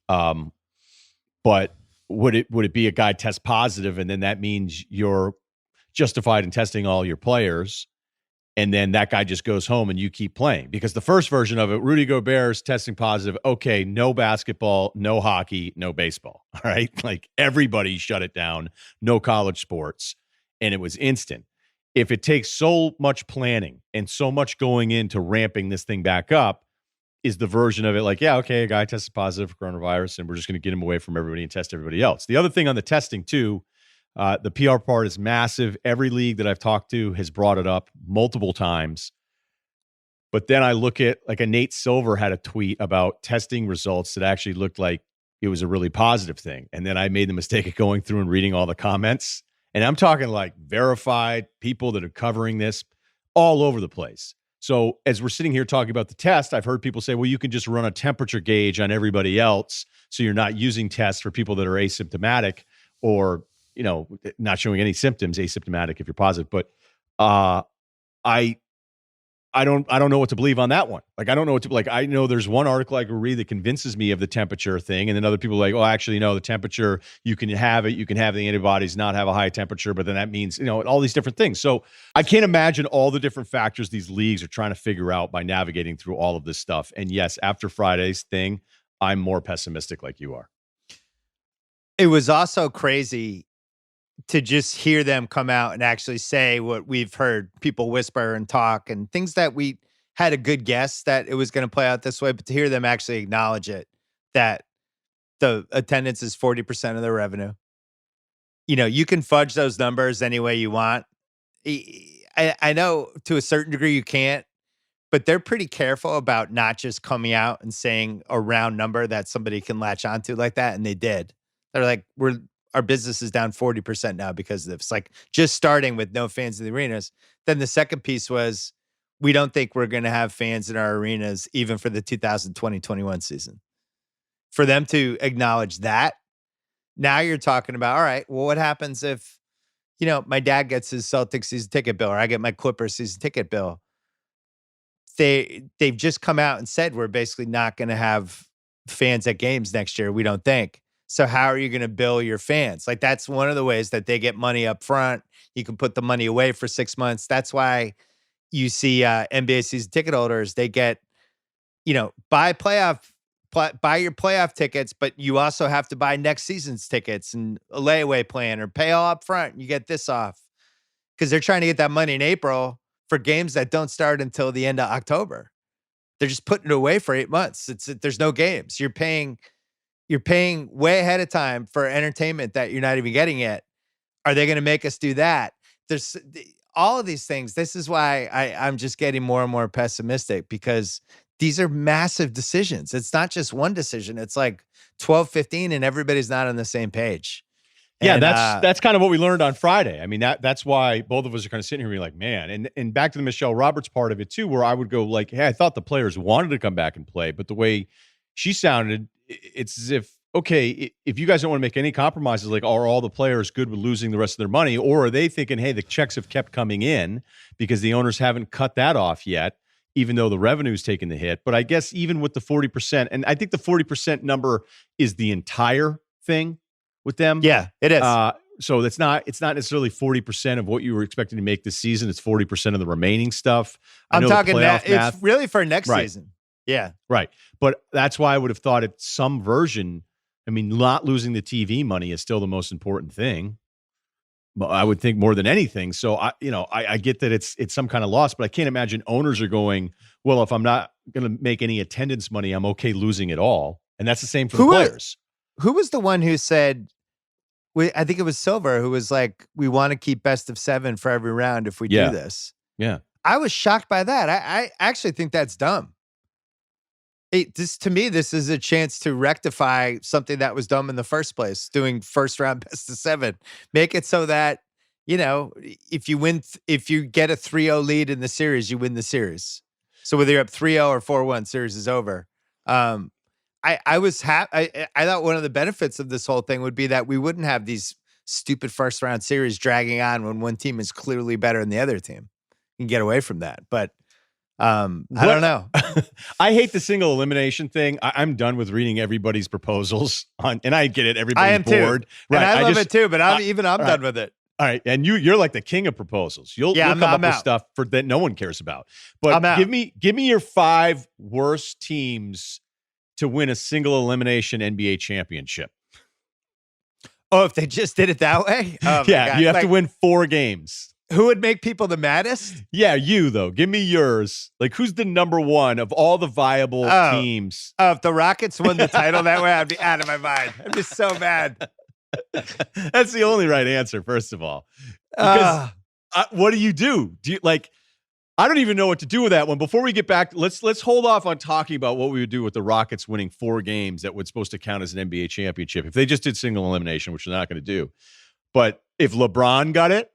But would it be a guy test positive, and then that means you're justified in testing all your players, and then that guy just goes home and you keep playing? Because the first version of it, Rudy Gobert's testing positive. Okay, no basketball, no hockey, no baseball. All right, like everybody shut it down. No college sports, and it was instant. If it takes so much planning and so much going into ramping this thing back up, is the version of it like, yeah, okay, a guy tested positive for coronavirus, and we're just going to get him away from everybody and test everybody else. The other thing on the testing too, the PR part is massive. Every league that I've talked to has brought it up multiple times. But then I look at, like, a Nate Silver had a tweet about testing results that actually looked like it was a really positive thing. And then I made the mistake of going through and reading all the comments. And I'm talking like verified people that are covering this all over the place. So as we're sitting here talking about the test, I've heard people say, well, you can just run a temperature gauge on everybody else, so you're not using tests for people that are asymptomatic or, not showing any symptoms, asymptomatic if you're positive. But I I don't know what to believe on that one. Like, I don't know what to, like, I know there's one article I can read that convinces me of the temperature thing. And then other people are like, oh, actually, no, the temperature, you can have it. You can have the antibodies, not have a high temperature, but then that means, all these different things. So I can't imagine all the different factors these leagues are trying to figure out by navigating through all of this stuff. And yes, after Friday's thing, I'm more pessimistic like you are. It was also crazy to just hear them come out and actually say what we've heard people whisper and talk and things that we had a good guess that it was going to play out this way, but to hear them actually acknowledge it, that the attendance is 40% of their revenue. You can fudge those numbers any way you want. I know to a certain degree you can't, but they're pretty careful about not just coming out and saying a round number that somebody can latch onto like that. And they did. They're like, our business is down 40% now because of this. Like, just starting with no fans in the arenas. Then the second piece was, we don't think we're going to have fans in our arenas even for the 2020-21 season. For them to acknowledge that, now you're talking about, all right, well, what happens if, my dad gets his Celtics season ticket bill, or I get my Clippers season ticket bill? They've just come out and said we're basically not going to have fans at games next year, we don't think. So how are you going to bill your fans? Like, that's one of the ways that they get money up front. You can put the money away for 6 months. That's why you see NBA season ticket holders, they get, buy your playoff tickets, but you also have to buy next season's tickets and a layaway plan, or pay all up front. You get this off because they're trying to get that money in April for games that don't start until the end of October. They're just putting it away for 8 months. There's no games. You're paying way ahead of time for entertainment that you're not even getting yet. Are they going to make us do that? There's all of these things. This is why I'm just getting more and more pessimistic, because these are massive decisions. It's not just one decision. It's like 12, 15, and everybody's not on the same page. Yeah, and, that's kind of what we learned on Friday. I mean, that's why both of us are kind of sitting here being like, man, and back to the Michelle Roberts part of it too, where I would go like, hey, I thought the players wanted to come back and play, but the way she sounded, it's as if, okay, if you guys don't want to make any compromises, like, are all the players good with losing the rest of their money? Or are they thinking, hey, the checks have kept coming in because the owners haven't cut that off yet, even though the revenue's taken the hit? But I guess even with the 40%, and I think the 40% number is the entire thing with them. Yeah, it is. So it's not necessarily 40% of what you were expecting to make this season. It's 40% of the remaining stuff. I'm talking it's really for next season. Yeah. Right. But that's why I would have thought it's some version. I mean, not losing the TV money is still the most important thing. But I would think more than anything. So I get that it's some kind of loss, but I can't imagine owners are going, well, if I'm not going to make any attendance money, I'm okay losing it all. And that's the same for the players. Who was the one who said, I think it was Silver, who was like, we want to keep best of 7 for every round if we do this. Yeah. I was shocked by that. I actually think that's dumb. To me, this is a chance to rectify something that was dumb in the first place, doing first round best of 7. Make it so that, if you get a 3-0 lead in the series, you win the series. So whether you're up 3-0 or 4-1, series is over. I was happy. I thought one of the benefits of this whole thing would be that we wouldn't have these stupid first round series dragging on when one team is clearly better than the other team. You can get away from that, but I don't know. I hate the single elimination thing. I'm done with reading everybody's proposals and I get it. Everybody's bored. Too. Right. And I love it too, but I'm done with it. All right. And you're like the king of proposals. You'll come up with stuff that no one cares about. But give me your 5 worst teams to win a single elimination NBA championship. Oh, if they just did it that way? Oh, yeah, you have to win 4 games. Who would make people the maddest? Yeah, you, though. Give me yours. Like, who's the number one of all the viable teams? Oh, if the Rockets won the title that way, I'd be out of my mind. I'd be so mad. That's the only right answer, first of all. Because what do? Do you, like, I don't even know what to do with that one. Before we get back, let's hold off on talking about what we would do with the Rockets winning 4 games that would supposed to count as an NBA championship if they just did single elimination, which they're not going to do. But if LeBron got it,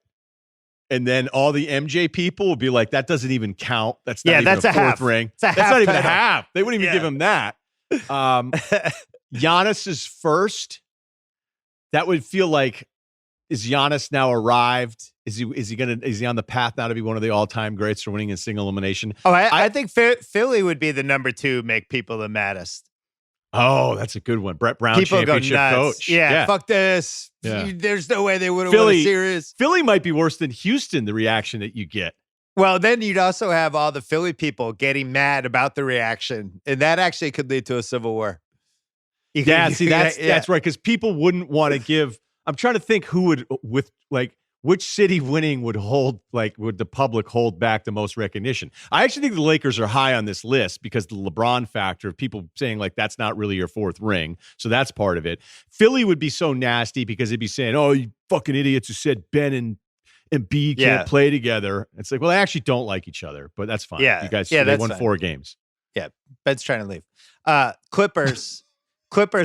and then all the MJ people will be like, that doesn't even count. That's not even that's a 4th ring. That's not even a half. They wouldn't even give him that. Giannis's first, that would feel like is Giannis now arrived? Is he on the path now to be one of the all-time greats for winning in single elimination? Oh, I think Philly would be the number 2 make people the maddest. Oh, that's a good one. Brett Brown, People go championship nuts. coach. Yeah, fuck this. Yeah. There's no way they would have won a series. Philly might be worse than Houston, the reaction that you get. Well, then you'd also have all the Philly people getting mad about the reaction, and that actually could lead to a civil war. That's right, because people wouldn't want to give. I'm trying to think who would, with like, which city winning would the public hold back the most recognition? I actually think the Lakers are high on this list because the LeBron factor of people saying like that's not really your 4th ring. So that's part of it. Philly would be so nasty because they'd be saying, "Oh, you fucking idiots who said Ben and B can't play together." It's like, well, they actually don't like each other, but that's fine. Yeah. You guys, they won fine. 4 games. Yeah. Ben's trying to leave. Clippers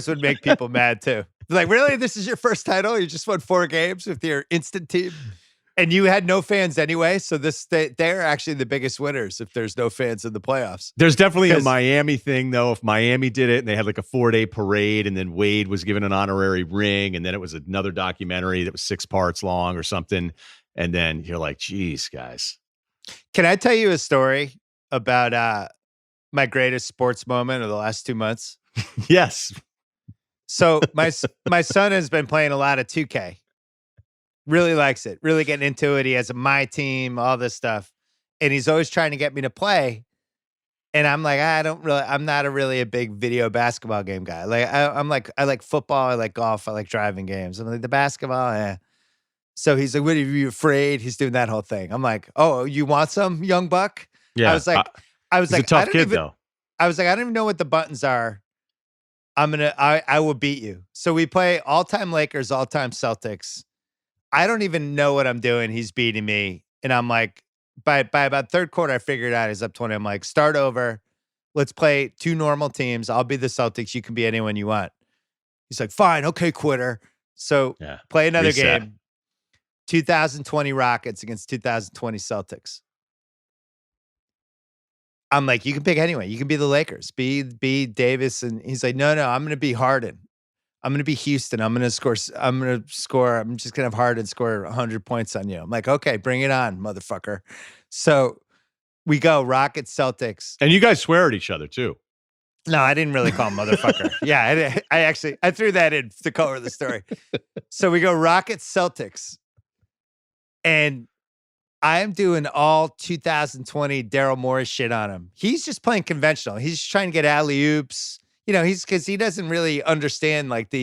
would make people mad too. Like, really? This is your first title? You just won 4 games with your instant team? And you had no fans anyway, so they're actually the biggest winners if there's no fans in the playoffs. There's definitely a Miami thing, though. If Miami did it and they had like a 4-day parade and then Wade was given an honorary ring and then it was another documentary that was 6 parts long or something, and then you're like, geez, guys. Can I tell you a story about my greatest sports moment of the last 2 months? Yes. So my son has been playing a lot of 2K. Really likes it. Really getting into it. He has my team, all this stuff. And he's always trying to get me to play. And I'm like, I'm not a big video basketball game guy. Like I like football, I like golf, I like driving games. I'm like, the basketball, So he's like, what are you afraid? He's doing that whole thing. I'm like, oh, you want some, young buck? Yeah. I was like, he's a tough kid, though. I was like, I don't even know what the buttons are. I will beat you. So we play all-time Lakers, all-time Celtics. I don't even know what I'm doing. He's beating me. And I'm like, by about 3rd quarter, I figured out he's up 20. I'm like, start over. Let's play 2 normal teams. I'll be the Celtics. You can be anyone you want. He's like, fine. Okay, quitter. So play another game. 2020 Rockets against 2020 Celtics. I'm like, you can pick anyone. You can be the Lakers. Be Davis. And he's like, no, I'm going to be Harden. I'm going to be Houston. I'm just going to have Harden score 100 points on you. I'm like, okay, bring it on, motherfucker. So we go Rockets, Celtics. And you guys swear at each other too. No, I didn't really call him motherfucker. Yeah, I threw that in to cover the story. So we go Rockets, Celtics. And I am doing all 2020 Daryl Morey shit on him. He's just playing conventional. He's just trying to get alley-oops. Because he doesn't really understand like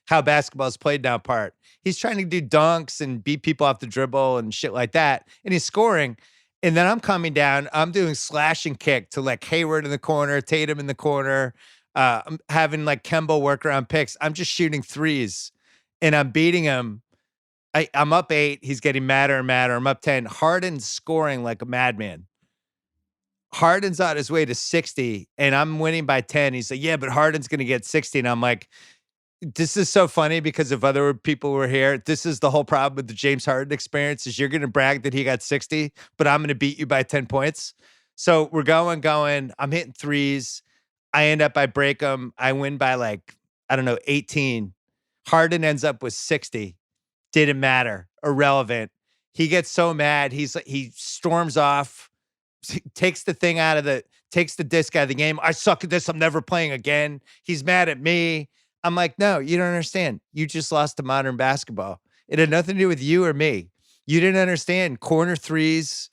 how basketball is played now part. He's trying to do dunks and beat people off the dribble and shit like that. And he's scoring. And then I'm coming down. I'm doing slash and kick to like Hayward in the corner, Tatum in the corner. I'm having like Kemba work around picks. I'm just shooting threes and I'm beating him. I'm up 8. He's getting madder and madder. I'm up 10. Harden's scoring like a madman. Harden's on his way to 60 and I'm winning by 10. He's like, yeah, but Harden's going to get 60. And I'm like, this is so funny because if other people were here, this is the whole problem with the James Harden experience is you're going to brag that he got 60, but I'm going to beat you by 10 points. So we're going. I'm hitting threes. I break them. I win by 18. Harden ends up with 60. Didn't matter. Irrelevant. He gets so mad. He storms off, takes the disc out of the game. I suck at this. I'm never playing again. He's mad at me. I'm like, no, you don't understand. You just lost to modern basketball. It had nothing to do with you or me. You didn't understand corner threes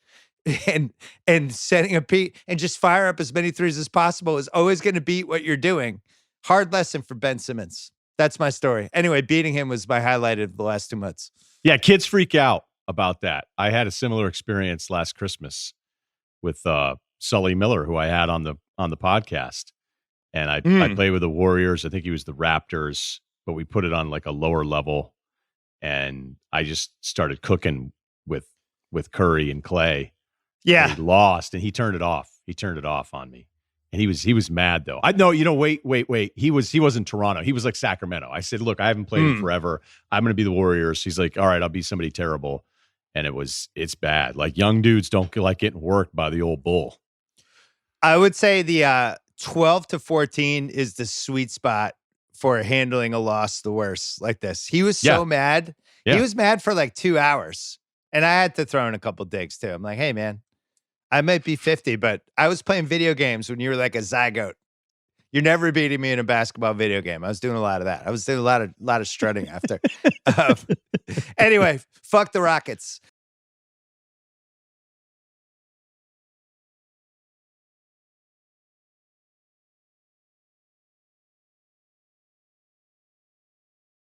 and setting a beat and just fire up as many threes as possible is always going to beat what you're doing. Hard lesson for Ben Simmons. That's my story. Anyway, beating him was my highlight of the last 2 months. Yeah, kids freak out about that. I had a similar experience last Christmas with Sully Miller, who I had on the podcast. And I played with the Warriors. I think he was the Raptors, but we put it on like a lower level. And I just started cooking with Curry and Clay. Yeah. And he lost and he turned it off. He turned it off on me. And he was mad though. Wait. He was in Toronto. He was like Sacramento. I said, look, I haven't played in forever. I'm going to be the Warriors. He's like, all right, I'll be somebody terrible. And it's bad. Like young dudes don't like getting worked by the old bull. I would say the 12 to 14 is the sweet spot for handling a loss the worst like this. He was so mad. He was mad for like 2 hours. And I had to throw in a couple digs too. I'm like, hey, man, I might be 50, but I was playing video games when you were like a zygote. You're never beating me in a basketball video game. I was doing a lot of that. I was doing a lot of strutting after. Anyway, fuck the Rockets.